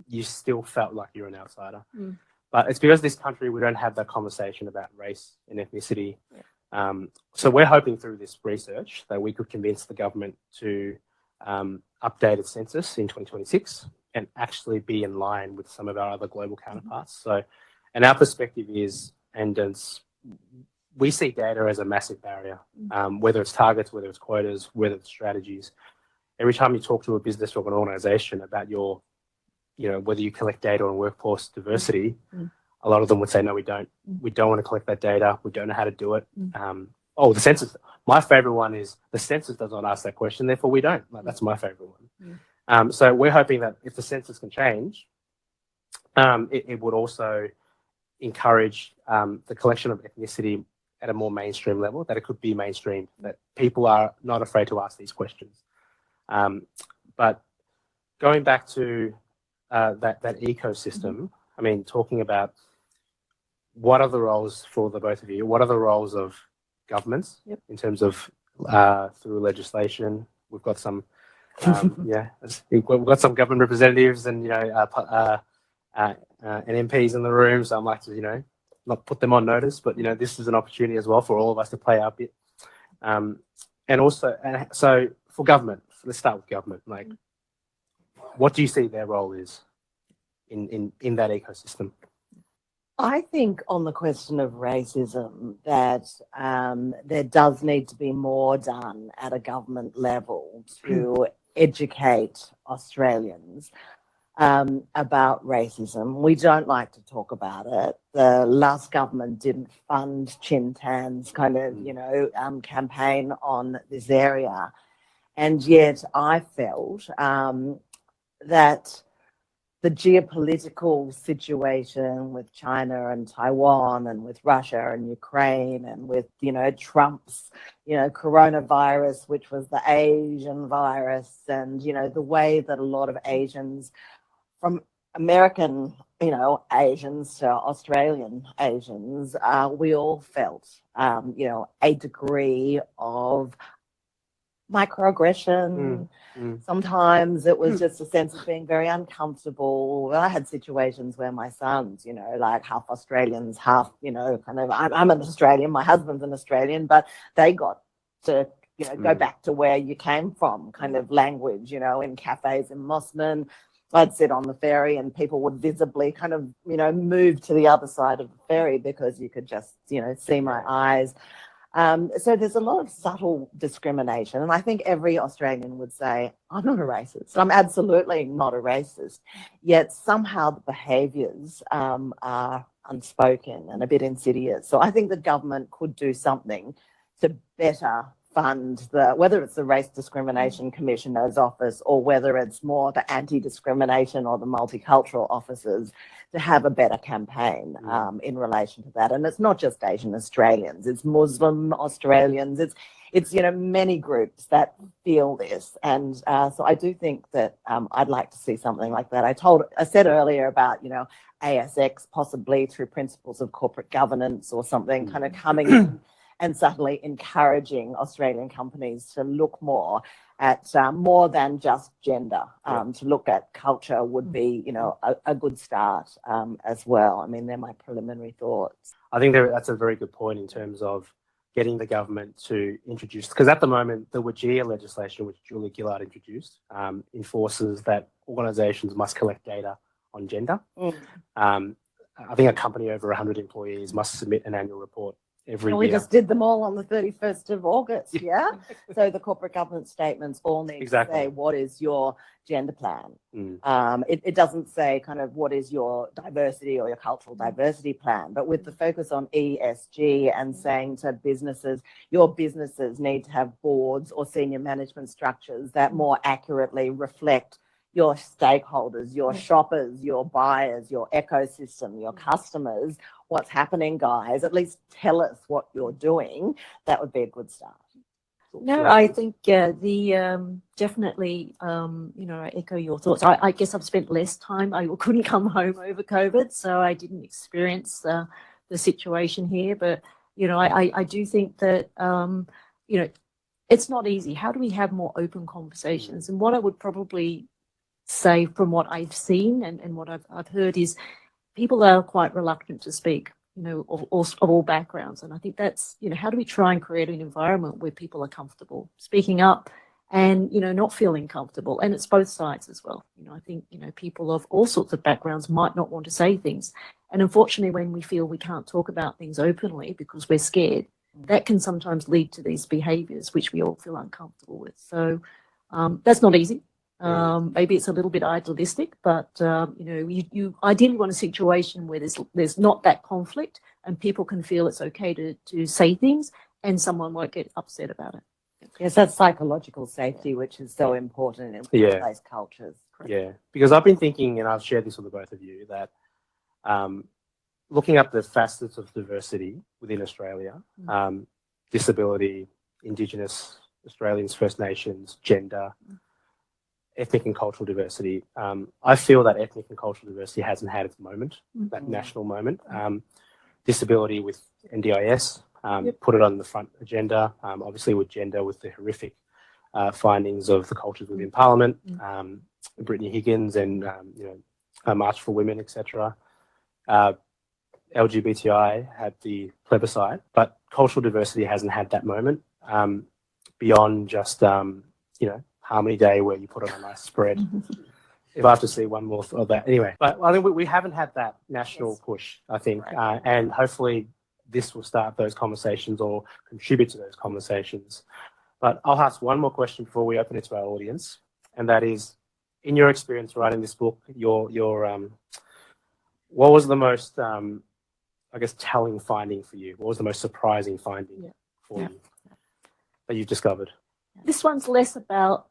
you still felt like you're an outsider. But it's because this country, we don't have that conversation about race and ethnicity. So we're hoping through this research that we could convince the government to update its census in 2026 and actually be in line with some of our other global counterparts. So, and our perspective is, we see data as a massive barrier, whether it's targets, whether it's quotas, whether it's strategies. Every time you talk to a business or an organization about your, you know, whether you collect data on workforce diversity, a lot of them would say, no, we don't. We don't want to collect that data. We don't know how to do it. Oh, the census. My favorite one is the census does not ask that question, therefore we don't. Like, that's my favorite one. So we're hoping that if the census can change, it would also encourage the collection of ethnicity at a more mainstream level, that it could be mainstream, that people are not afraid to ask these questions. But going back to that ecosystem, I mean, talking about what are the roles for the both of you? What are the roles of governments in terms of through legislation? We've got some, we've got some government representatives and, you know, and MPs in the room. So I'm like to, you know, not put them on notice, but, you know, this is an opportunity as well for all of us to play our bit. And also, and so for government, let's start with government. Like, what do you see their role is in that ecosystem? I think on the question of racism that there does need to be more done at a government level to educate Australians about racism. We don't like to talk about it. The last government didn't fund Chin Tan's kind of, you know, campaign on this area. And yet I felt that the geopolitical situation with China and Taiwan and with Russia and Ukraine and with, you know, Trump's, you know, coronavirus, which was the Asian virus, and, you know, the way that a lot of Asians, from American, you know, Asians to Australian Asians, we all felt, you know, a degree of microaggression. Sometimes it was just a sense of being very uncomfortable. I had situations where my sons, you know, like half Australians, half, you know, kind of, I'm an Australian, my husband's an Australian, but they got to, you know, go back to where you came from kind of language, you know, in cafes in Mossman. I'd sit on the ferry and people would visibly kind of, you know, move to the other side of the ferry because you could just, you know, see my eyes. So there's a lot of subtle discrimination. And I think every Australian would say, I'm not a racist. I'm absolutely not a racist. Yet somehow the behaviours are unspoken and a bit insidious. So I think the government could do something to better fund whether it's the Race Discrimination Commissioner's office or whether it's more the anti-discrimination or the multicultural offices, to have a better campaign in relation to that. And it's not just Asian Australians, it's Muslim Australians, it's you know, many groups that feel this. And so I do think that I'd like to see something like that. I said earlier about, you know, ASX possibly through principles of corporate governance or something kind of coming in and suddenly encouraging Australian companies to look more at more than just gender, to look at culture would be, you know, a good start as well. I mean, they're my preliminary thoughts. I think that's a very good point in terms of getting the government to introduce, because at the moment the Jieh-Yung Lo legislation, which Julia Gillard introduced, enforces that organisations must collect data on gender. I think a company over 100 employees must submit an annual report every And we year. just did them all on the 31st of August, yeah? So the corporate governance statements all need Exactly. to say, what is your gender plan? Mm. It doesn't say kind of what is your diversity or your cultural diversity plan, but with the focus on ESG and saying to businesses, your businesses need to have boards or senior management structures that more accurately reflect your stakeholders, your shoppers, your buyers, your ecosystem, your customers. What's happening, guys? At least tell us what you're doing. That would be a good start. No, I think definitely, I echo your thoughts. I guess I've spent less time. I couldn't come home over COVID, so I didn't experience the situation here. But, I do think that, it's not easy. How do we have more open conversations? And what I would probably say from what I've seen and what I've heard is people are quite reluctant to speak, of all backgrounds. And I think that's, how do we try and create an environment where people are comfortable speaking up and, not feeling comfortable? And it's both sides as well. I think, people of all sorts of backgrounds might not want to say things. And unfortunately, when we feel we can't talk about things openly because we're scared, that can sometimes lead to these behaviors, which we all feel uncomfortable with. So that's not easy. Maybe it's a little bit idealistic, but you ideally want a situation where there's not that conflict and people can feel it's okay to say things and someone won't get upset about it. Yes, that's psychological safety, which is so important in workplace cultures. Yeah, because I've been thinking, and I've shared this with the both of you, that looking at the facets of diversity within Australia, disability, Indigenous Australians, First Nations, gender, ethnic and cultural diversity. I feel that ethnic and cultural diversity hasn't had its moment, that national moment. Disability with NDIS, put it on the front agenda. Obviously with gender, with the horrific findings of the cultures within Parliament, Brittany Higgins and, March for Women, etc. LGBTI had the plebiscite, but cultural diversity hasn't had that moment beyond just, Harmony Day where you put on a nice spread. If I have to see one more of that. Anyway, but I think we haven't had that national push, I think, and hopefully this will start those conversations or contribute to those conversations. But I'll ask one more question before we open it to our audience, and that is, in your experience writing this book, your what was the most, telling finding for you? What was the most surprising finding for you that you've discovered? This one's less about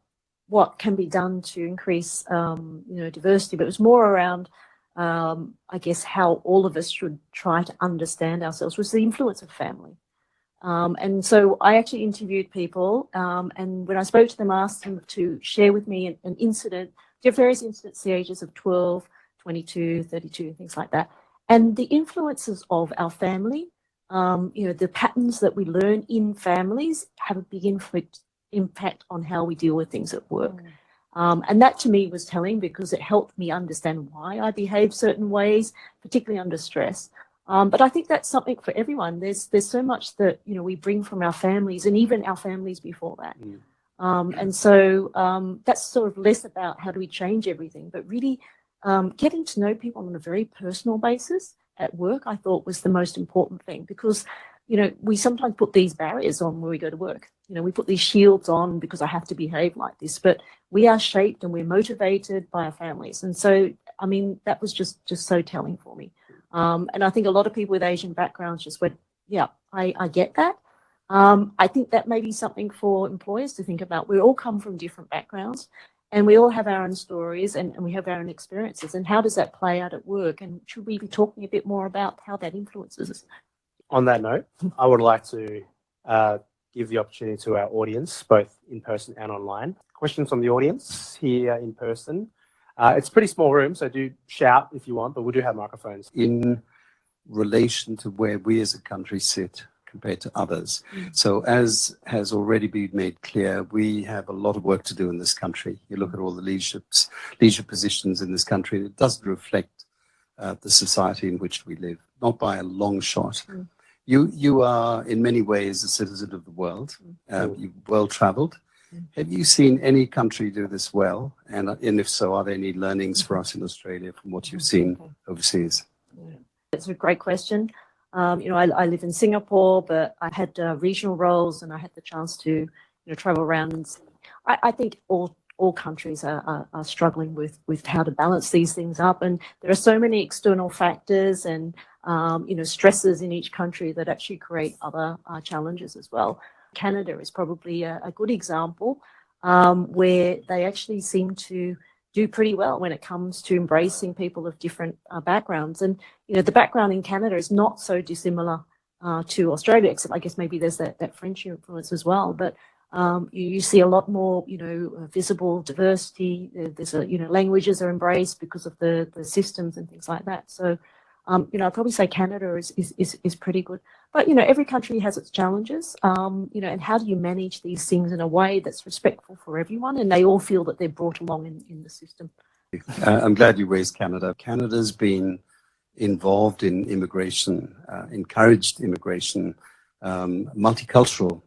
what can be done to increase, diversity, but it was more around, how all of us should try to understand ourselves, was the influence of family. And so I actually interviewed people, and when I spoke to them, I asked them to share with me an incident, various incidents, the ages of 12, 22, 32, things like that. And the influences of our family, the patterns that we learn in families have a big impact on how we deal with things at work. And that to me was telling because it helped me understand why I behave certain ways, particularly under stress. But I think that's something for everyone. There's so much that, we bring from our families and even our families before that. And so that's sort of less about how do we change everything, but really getting to know people on a very personal basis at work, I thought was the most important thing because, we sometimes put these barriers on when we go to work. We put these shields on because I have to behave like this, but we are shaped and we're motivated by our families. And so, that was just so telling for me. And I think a lot of people with Asian backgrounds just went, yeah, I get that. I think that may be something for employers to think about. We all come from different backgrounds and we all have our own stories and we have our own experiences. And how does that play out at work? And should we be talking a bit more about how that influences us? On that note, I would like to give the opportunity to our audience, both in person and online. Questions from the audience here in person. It's a pretty small room, so do shout if you want, but we do have microphones. In relation to where we as a country sit compared to others. So as has already been made clear, we have a lot of work to do in this country. You look at all the leadership positions in this country, and it doesn't reflect the society in which we live, not by a long shot. You are in many ways a citizen of the world. You've well-traveled. Have you seen any country do this well? And if so, are there any learnings for us in Australia from what you've seen overseas? That's a great question. I live in Singapore, but I had regional roles, and I had the chance to travel around. And I think all countries are struggling with how to balance these things up, and there are so many external factors and stresses in each country that actually create other challenges as well. Canada is probably a good example where they actually seem to do pretty well when it comes to embracing people of different backgrounds. And the background in Canada is not so dissimilar to Australia, except I guess maybe there's that French influence as well. But you see a lot more, visible diversity. There's languages are embraced because of the systems and things like that. So, I'd probably say Canada is pretty good. But, every country has its challenges, and how do you manage these things in a way that's respectful for everyone and they all feel that they're brought along in the system? I'm glad you raised Canada. Canada's been involved in immigration, encouraged immigration, multicultural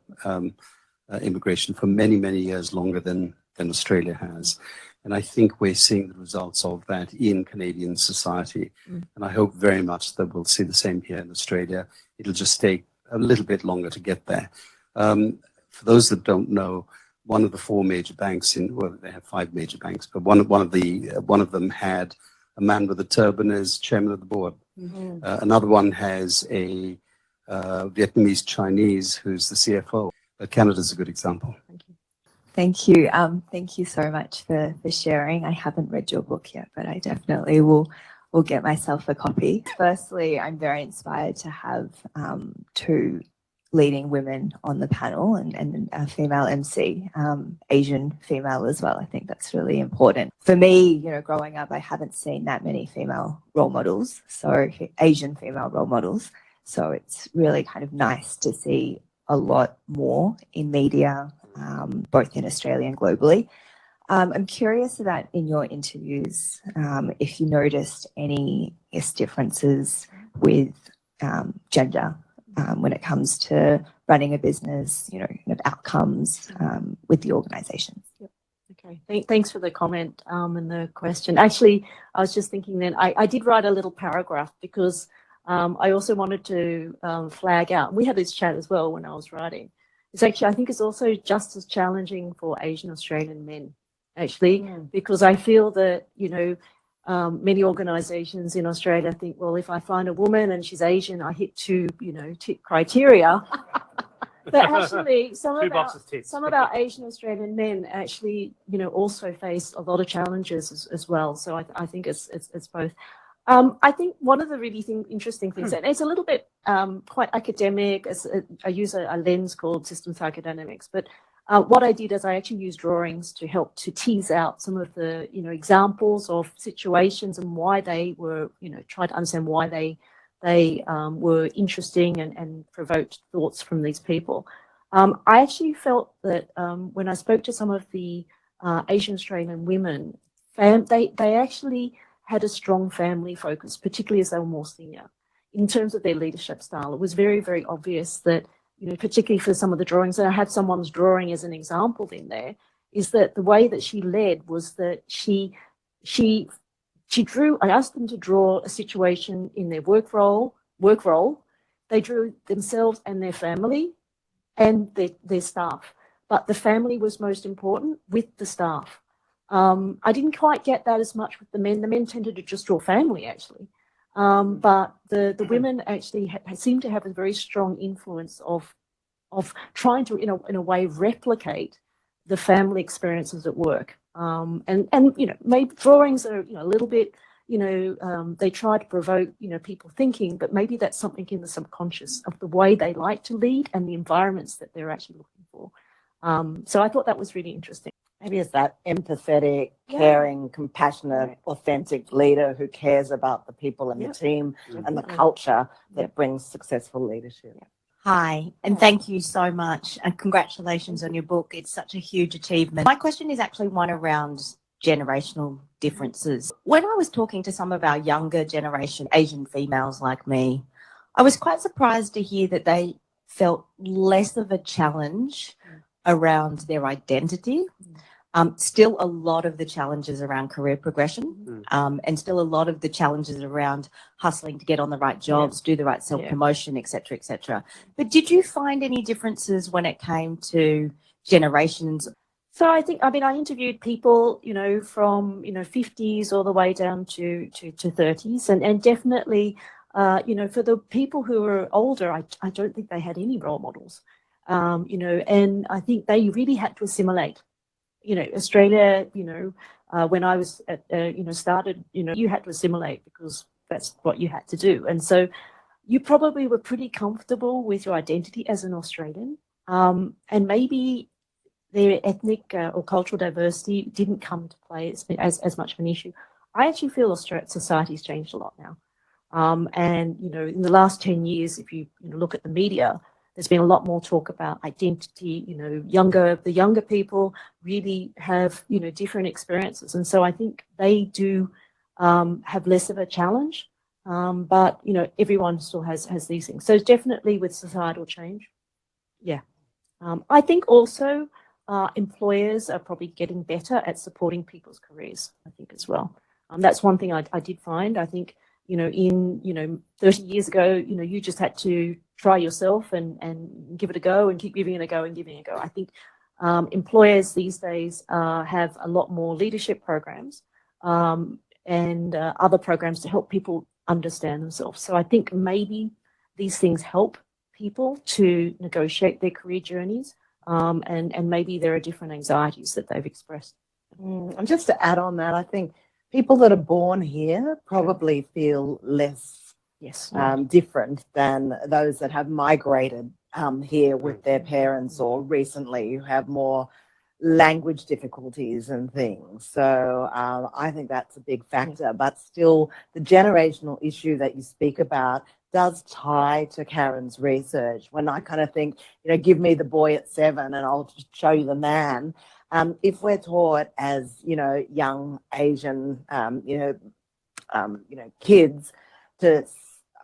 immigration for many, many years longer than Australia has. And I think we're seeing the results of that in Canadian society. And I hope very much that we'll see the same here in Australia. It'll just take a little bit longer to get there. For those that don't know, one of the four major banks they have five major banks, but one of them had a man with a turban as chairman of the board. Another one has a Vietnamese Chinese who's the CFO. Canada's a good example. Thank you. Thank you so much for sharing. I haven't read your book yet, but I definitely will get myself a copy. Firstly, I'm very inspired to have two leading women on the panel and a female MC, Asian female as well. I think that's really important. For me, growing up, I haven't seen that many female role models, so Asian female role models. So it's really kind of nice to see a lot more in media, both in Australia and globally. I'm curious about in your interviews if you noticed any differences with gender when it comes to running a business, kind of outcomes with the organisations. Yep. Okay, thanks for the comment and the question. Actually, I was just thinking then, I did write a little paragraph because I also wanted to flag out, we had this chat as well when I was writing. It's actually, I think it's also just as challenging for Asian Australian men, actually, because I feel that, many organisations in Australia think, well, if I find a woman and she's Asian, I hit two, criteria. But actually, some of our Asian Australian men actually, also face a lot of challenges as well. So I think it's both. I think one of the really interesting things, and it's a little bit quite academic, I use a lens called system psychodynamics, but what I did is I actually used drawings to help to tease out some of the, examples of situations and why they were, try to understand why they were interesting and provoked thoughts from these people. I actually felt that when I spoke to some of the Asian Australian women, they actually had a strong family focus, particularly as they were more senior. In terms of their leadership style, it was very, very obvious that, particularly for some of the drawings, and I had someone's drawing as an example in there, is that the way that she led was that she drew, I asked them to draw a situation in their work role. They drew themselves and their family and their staff, but the family was most important with the staff. I didn't quite get that as much with the men. The men tended to just draw family, actually. But the women actually seem to have a very strong influence of trying to, in a way, replicate the family experiences at work. And maybe drawings are, a little bit, they try to provoke, people thinking, but maybe that's something in the subconscious of the way they like to lead and the environments that they're actually looking for. So I thought that was really interesting. Maybe it's that empathetic, caring, compassionate, authentic leader who cares about the people and the team and the culture that brings successful leadership. Hi, and thank you so much, and congratulations on your book. It's such a huge achievement. My question is actually one around generational differences. When I was talking to some of our younger generation Asian females like me, I was quite surprised to hear that they felt less of a challenge around their identity. Still a lot of the challenges around career progression, and still a lot of the challenges around hustling to get on the right jobs, do the right self-promotion, et cetera, et cetera. But did you find any differences when it came to generations? So I think, I mean, I interviewed people, you know, from, you know, 50s all the way down to 30s, and definitely, you know, for the people who are older, I don't think they had any role models, you know, and I think they really had to assimilate. You know, Australia, you know, when I was at, you know, started, you know, you had to assimilate because that's what you had to do. And so you probably were pretty comfortable with your identity as an Australian. And maybe their ethnic or cultural diversity didn't come to play as much of an issue. I actually feel Australian society's changed a lot now. And, you know, in the last 10 years, if you look at the media, there's been a lot more talk about identity, you know, the younger people really have, you know, different experiences. And so I think they do have less of a challenge, but, you know, everyone still has these things. So definitely with societal change, yeah. I think also employers are probably getting better at supporting people's careers, I think as well. That's one thing I did find. I think, you know, in, you know, 30 years ago, you know, you just had to try yourself and give it a go and keep giving it a go and giving it a go. I think employers these days have a lot more leadership programs and other programs to help people understand themselves. So I think maybe these things help people to negotiate their career journeys, and maybe there are different anxieties that they've expressed. And just to add on that, I think people that are born here probably feel less different than those that have migrated here with their parents or recently who have more language difficulties and things. So I think that's a big factor, but still the generational issue that you speak about does tie to Karen's research. When I kind of think, you know, give me the boy at 7 and I'll just show you the man. If we're taught as, you know, young Asian, kids to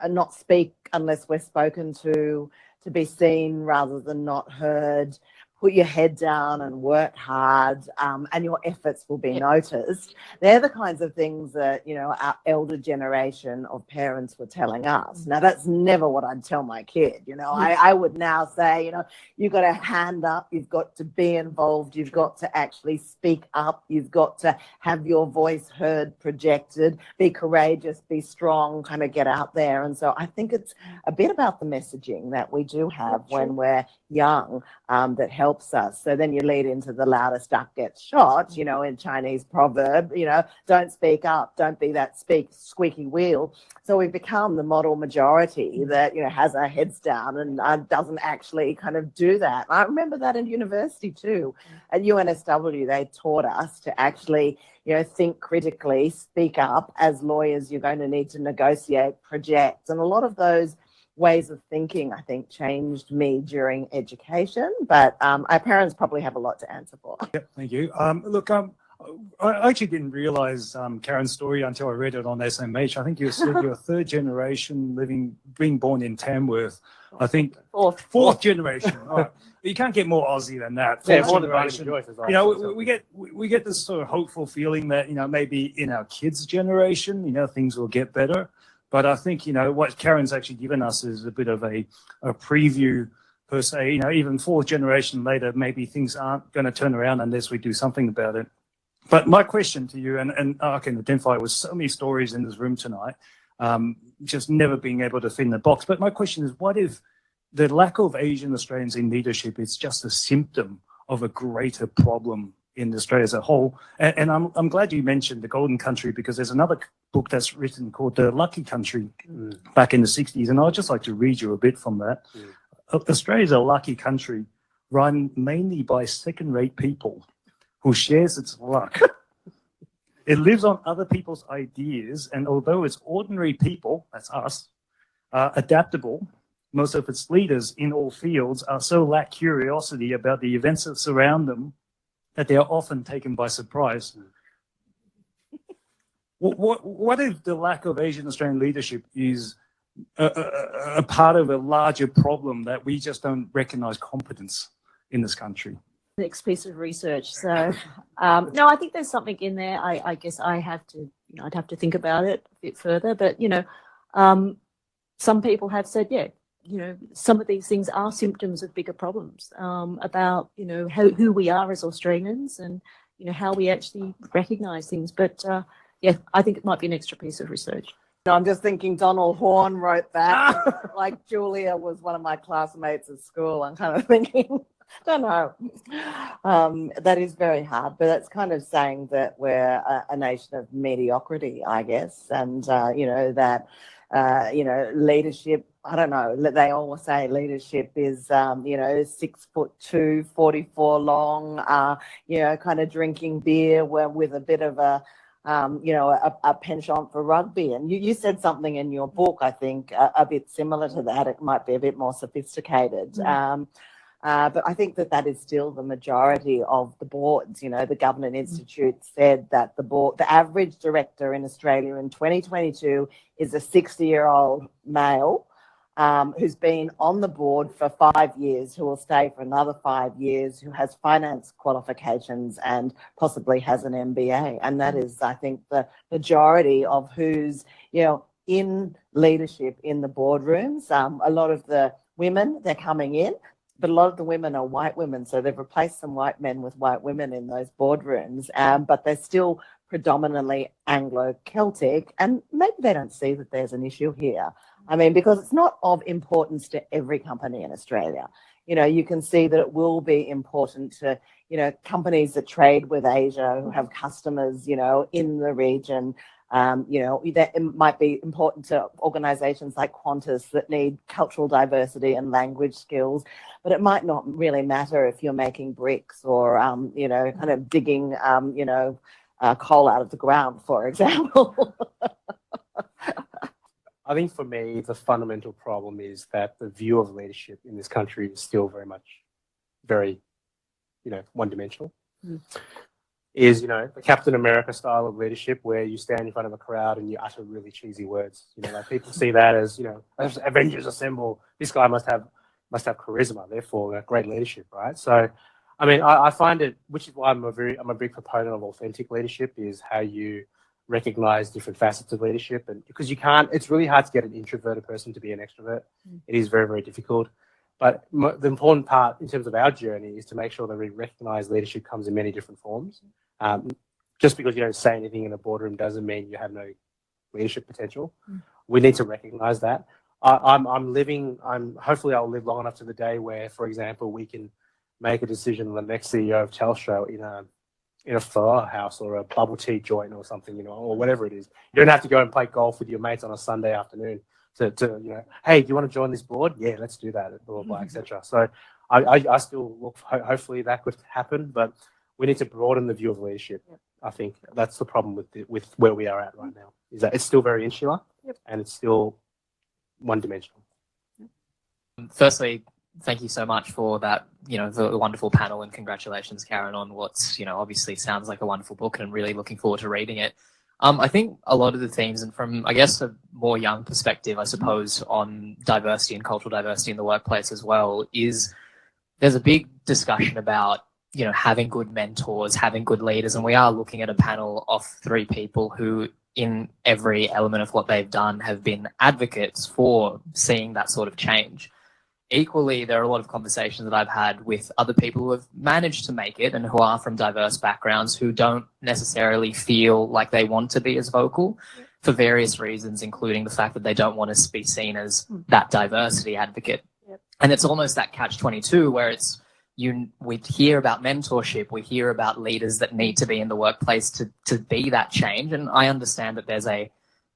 not speak unless we're spoken to be seen rather than not heard, put your head down and work hard, and your efforts will be noticed. They're the kinds of things that, you know, our elder generation of parents were telling us. Now, that's never what I'd tell my kid. You know, I would now say, you know, you've got to hand up, you've got to be involved, you've got to actually speak up, you've got to have your voice heard, projected, be courageous, be strong, kind of get out there. And so I think it's a bit about the messaging that we do have when we're young that helps us. So then you lead into the loudest duck gets shot, you know, in Chinese proverb, you know, don't speak up, don't be that squeaky wheel. So we've become the model majority that, you know, has our heads down and doesn't actually kind of do that. I remember that in university too. At UNSW, they taught us to actually, you know, think critically, speak up. As lawyers, you're going to need to negotiate, project. And a lot of those ways of thinking, I think, changed me during education, but our parents probably have a lot to answer for. Yep, thank you. Look, I actually didn't realize Karen's story until I read it on SMH. I think you said you're third generation being born in Tamworth. I think fourth generation. All right. You can't get more Aussie than that. Yeah, more than you know, we get this sort of hopeful feeling that, you know, maybe in our kids' generation, you know, things will get better. But I think, you know, what Karen's actually given us is a bit of a preview per se. You know, even fourth generation later, maybe things aren't going to turn around unless we do something about it. But my question to you, and I can identify with so many stories in this room tonight, just never being able to fit in the box. But my question is, what if the lack of Asian Australians in leadership is just a symptom of a greater problem in Australia as a whole? And I'm glad you mentioned the Golden Country, because there's another book that's written called The Lucky Country back in the 60s. And I'd just like to read you a bit from that. Australia's a lucky country run mainly by second-rate people who shares its luck. It lives on other people's ideas, and although it's ordinary people, that's us, adaptable, most of its leaders in all fields are so lack curiosity about the events that surround them that they are often taken by surprise. What if the lack of Asian Australian leadership is a part of a larger problem that we just don't recognise competence in this country? next piece of research. So, no, I think there's something in there. I guess I have to, I'd have to think about it a bit further. But, some people have said, yeah, some of these things are symptoms of bigger problems about, who we are as Australians and, how we actually recognise things. But, yeah, I think it might be an extra piece of research. No, I'm just thinking Donald Horn wrote that. Like Julia was one of my classmates at school. I'm kind of thinking, don't know. That is very hard, but that's kind of saying that we're a nation of mediocrity, I guess, and leadership. I don't know. They all say leadership is, 6'2", 44 long. Kind of drinking beer with a bit of a penchant for rugby. And you said something in your book, I think, a bit similar to that. It might be a bit more sophisticated. But I think that is still the majority of the boards. The Government Institute said that the average director in Australia in 2022 is a 60-year-old male who's been on the board for 5 years, who will stay for another 5 years, who has finance qualifications and possibly has an MBA. And that is, I think, the majority of who's, in leadership in the boardrooms. A lot of the women, they're coming in, but a lot of the women are white women. So they've replaced some white men with white women in those boardrooms, but they're still predominantly Anglo-Celtic, and maybe they don't see that there's an issue here. I mean, because it's not of importance to every company in Australia. You can see that it will be important to, companies that trade with Asia, who have customers, in the region. That it might be important to organisations like Qantas that need cultural diversity and language skills, but it might not really matter if you're making bricks or, kind of digging, coal out of the ground, for example. I think for me, the fundamental problem is that the view of leadership in this country is still very, one-dimensional. Is, the Captain America style of leadership where you stand in front of a crowd and you utter really cheesy words. Like people see that as, as Avengers assemble, this guy must have charisma, therefore great leadership, right? So, I mean, I find it, which is why I'm a big proponent of authentic leadership, is how you recognize different facets of leadership. And because it's really hard to get an introverted person to be an extrovert. It is very, very difficult. But the important part in terms of our journey is to make sure that we recognize leadership comes in many different forms. Just because you don't say anything in a boardroom doesn't mean you have no leadership potential. We need to recognize that. Hopefully I'll live long enough to the day where, for example, we can make a decision on the next CEO of Telstra in a pho house or a bubble tea joint or something, or whatever it is. You don't have to go and play golf with your mates on a Sunday afternoon to hey, do you want to join this board? Yeah, let's do that, blah, blah, blah, etc. So I still look, hopefully that could happen, but we need to broaden the view of leadership. I think that's the problem with where we are at right now, is that it's still very insular and it's still one-dimensional. Firstly, thank you so much for that, the wonderful panel, and congratulations, Karen, on what's, obviously sounds like a wonderful book, and I'm really looking forward to reading it. I think a lot of the themes, and from, I guess, a more young perspective, I suppose, on diversity and cultural diversity in the workplace as well, is there's a big discussion about, having good mentors, having good leaders, and we are looking at a panel of 3 people who, in every element of what they've done, have been advocates for seeing that sort of change. Equally, there are a lot of conversations that I've had with other people who have managed to make it and who are from diverse backgrounds, who don't necessarily feel like they want to be as vocal for various reasons, including the fact that they don't want to be seen as that diversity advocate. And it's almost that catch-22 where it's, we hear about mentorship, we hear about leaders that need to be in the workplace to be that change. And I understand that there's a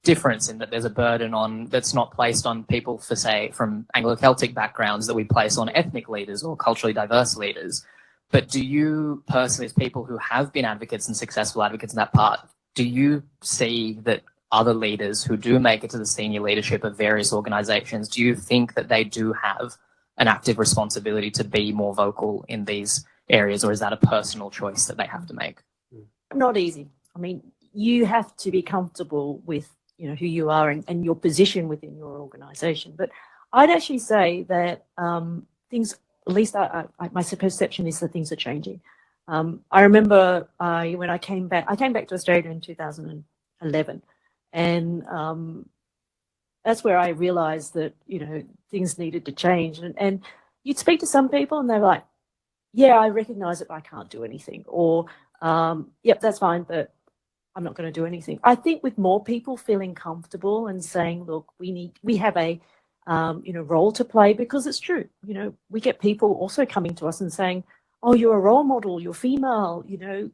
difference in that there's a burden on that's not placed on people for, say, from Anglo-Celtic backgrounds that we place on ethnic leaders or culturally diverse leaders. But do you personally, as people who have been advocates and successful advocates in that part, do you see that other leaders who do make it to the senior leadership of various organizations, do you think that they do have an active responsibility to be more vocal in these areas, or is that a personal choice that they have to make? Not easy. I mean, you have to be comfortable with who you are and your position within your organisation. But I'd actually say that things at least my perception is that things are changing. I remember when I came back to Australia in 2011, and that's where I realized that, things needed to change. And you'd speak to some people and they're like, yeah, I recognize it, but I can't do anything. Or, yep, that's fine, but I'm not going to do anything. I think with more people feeling comfortable and saying, look, we have a, role to play, because it's true. We get people also coming to us and saying, oh, you're a role model, you're female,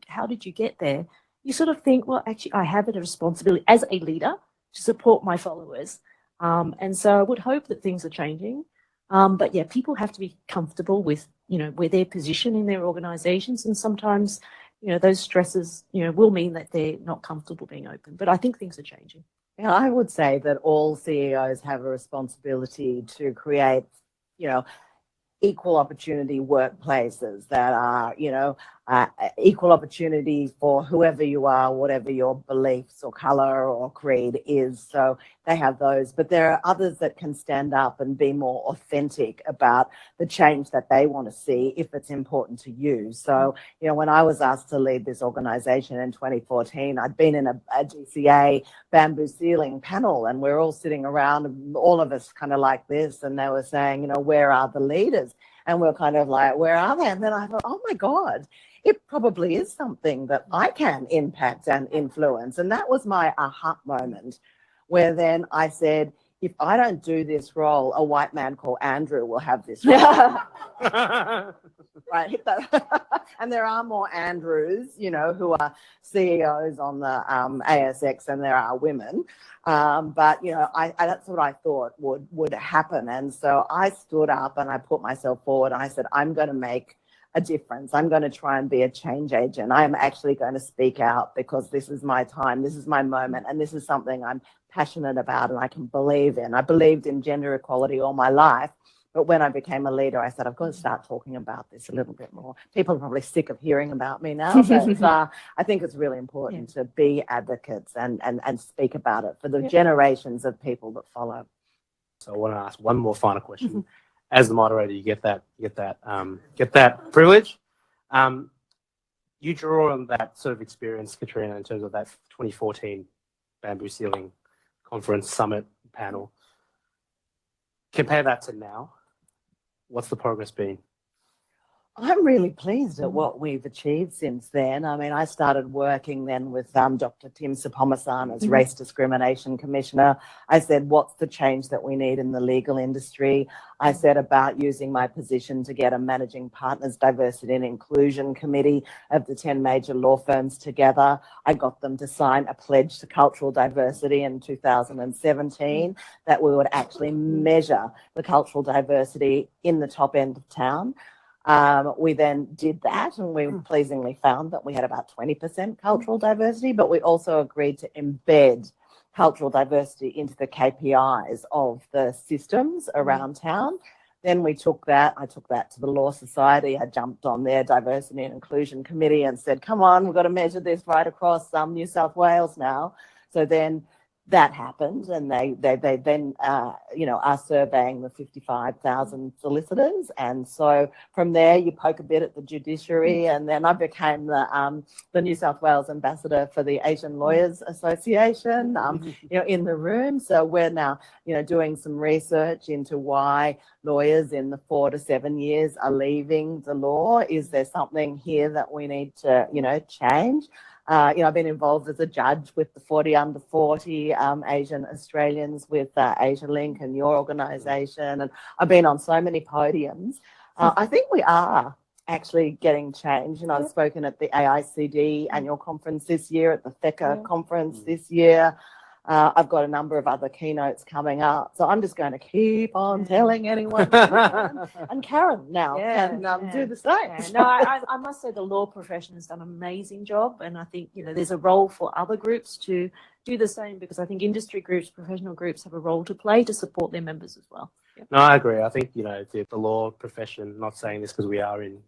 how did you get there? You sort of think, well, actually, I have a responsibility as a leader to support my followers. And so I would hope that things are changing. But yeah, people have to be comfortable with, where their position in their organizations. And sometimes, those stresses, will mean that they're not comfortable being open. But I think things are changing. Yeah, I would say that all CEOs have a responsibility to create, equal opportunity workplaces that are, equal opportunity for whoever you are, whatever your beliefs or color or creed is. So they have those, but there are others that can stand up and be more authentic about the change that they want to see if it's important to you. So, when I was asked to lead this organization in 2014, I'd been in a GCA bamboo ceiling panel, and we're all sitting around, all of us kind of like this, and they were saying, where are the leaders? And we're kind of like, where are they? And then I thought, oh my God, it probably is something that I can impact and influence. And that was my aha moment, where then I said, if I don't do this role, a white man called Andrew will have this role. Right, hit that. And there are more Andrews, who are CEOs on the ASX than there are women. But that's what I thought would happen. And so I stood up and I put myself forward. And I said, I'm going to make a difference. I'm going to try and be a change agent. I am actually going to speak out, because this is my time, this is my moment, and this is something I'm passionate about and I can believe in. I believed in gender equality all my life. But when I became a leader, I said, I've got to start talking about this a little bit more. People are probably sick of hearing about me now, but I think it's really important to be advocates and speak about it for the generations of people that follow. So I want to ask one more final question. As the moderator, you get that privilege. You draw on that sort of experience, Katrina, in terms of that 2014 Bamboo Ceiling Conference Summit panel. Compare that to now. What's the progress been? I'm really pleased at what we've achieved since then. I mean, I started working then with Dr. Tim Sopomasan as Race Discrimination Commissioner. I said, what's the change that we need in the legal industry? I said about using my position to get a Managing Partners Diversity and Inclusion Committee of the 10 major law firms together. I got them to sign a pledge to cultural diversity in 2017 that we would actually measure the cultural diversity in the top end of town. We then did that, and we pleasingly found that we had about 20% cultural diversity, but we also agreed to embed cultural diversity into the KPIs of the systems around town. Then I took that to the Law Society. I jumped on their Diversity and Inclusion Committee and said, come on, we've got to measure this right across New South Wales now. So then that happened, and they then are surveying the 55,000 solicitors, and so from there you poke a bit at the judiciary, and then I became the New South Wales ambassador for the Asian Lawyers Association, in the room. So we're now doing some research into why lawyers in the 4 to 7 years are leaving the law. Is there something here that we need to change? I've been involved as a judge with the 40 under 40 Asian Australians with Asia Link and your organisation, and I've been on so many podiums. I think we are actually getting change. I've spoken at the AICD annual conference this year, at the THECA conference this year. I've got a number of other keynotes coming up, so I'm just going to keep on telling anyone. And Karen now can do the same. No, I must say the law profession has done an amazing job, and I think there's a role for other groups to do the same, because I think industry groups, professional groups have a role to play to support their members as well. No, I agree. I think the law profession. Not saying this because we are in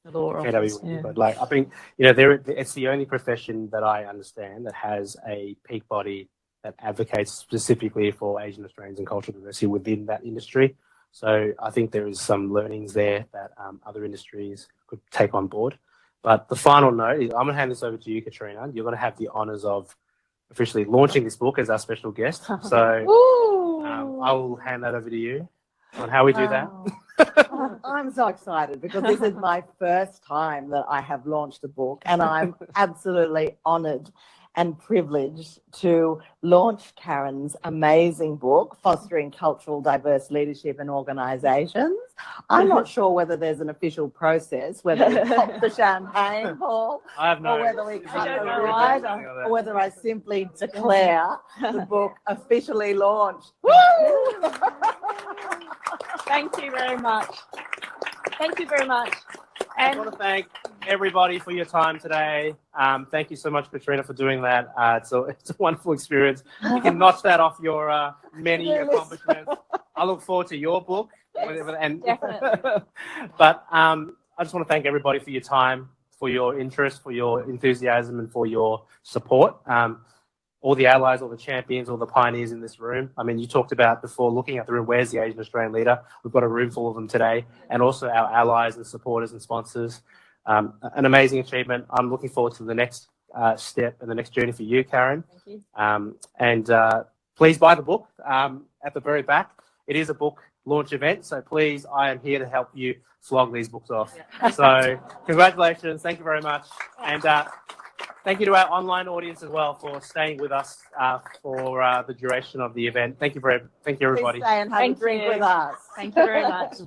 the law office, office, but like I think it's the only profession that I understand that has a peak body that advocates specifically for Asian Australians and cultural diversity within that industry. So I think there is some learnings there that other industries could take on board. But the final note is I'm going to hand this over to you, Katrina. You're going to have the honours of officially launching this book as our special guest. So I will hand that over to you on how we do that. I'm so excited because this is my first time that I have launched a book, and I'm absolutely honoured and privileged to launch Karen's amazing book, Fostering Cultural Diverse Leadership in Organisations. I'm not sure whether there's an official process, whether we pop the champagne, Paul, I have no or whether we cut the idea. ride, or whether I simply declare the book officially launched. Woo! Thank you very much. Thank you very much. I want to thank everybody for your time today. Thank you so much, Katrina, for doing that. It's a wonderful experience. You can notch that off your many accomplishments. I look forward to your book. And Definitely. But I just want to thank everybody for your time, for your interest, for your enthusiasm, and for your support. All the allies, all the champions, all the pioneers in this room. I mean, you talked about before looking at the room, where's the Asian Australian leader? We've got a room full of them today, and also our allies and supporters and sponsors. An amazing achievement. I'm looking forward to the next step and the next journey for you, Karen. Thank you. And please buy the book at the very back. It is a book launch event, so please, I am here to help you flog these books off. Yeah. So congratulations. Thank you very much. And thank you to our online audience as well for staying with us for the duration of the event. Thank you, everybody. Please stay and have Thank a drink you. with us. Thank you very much.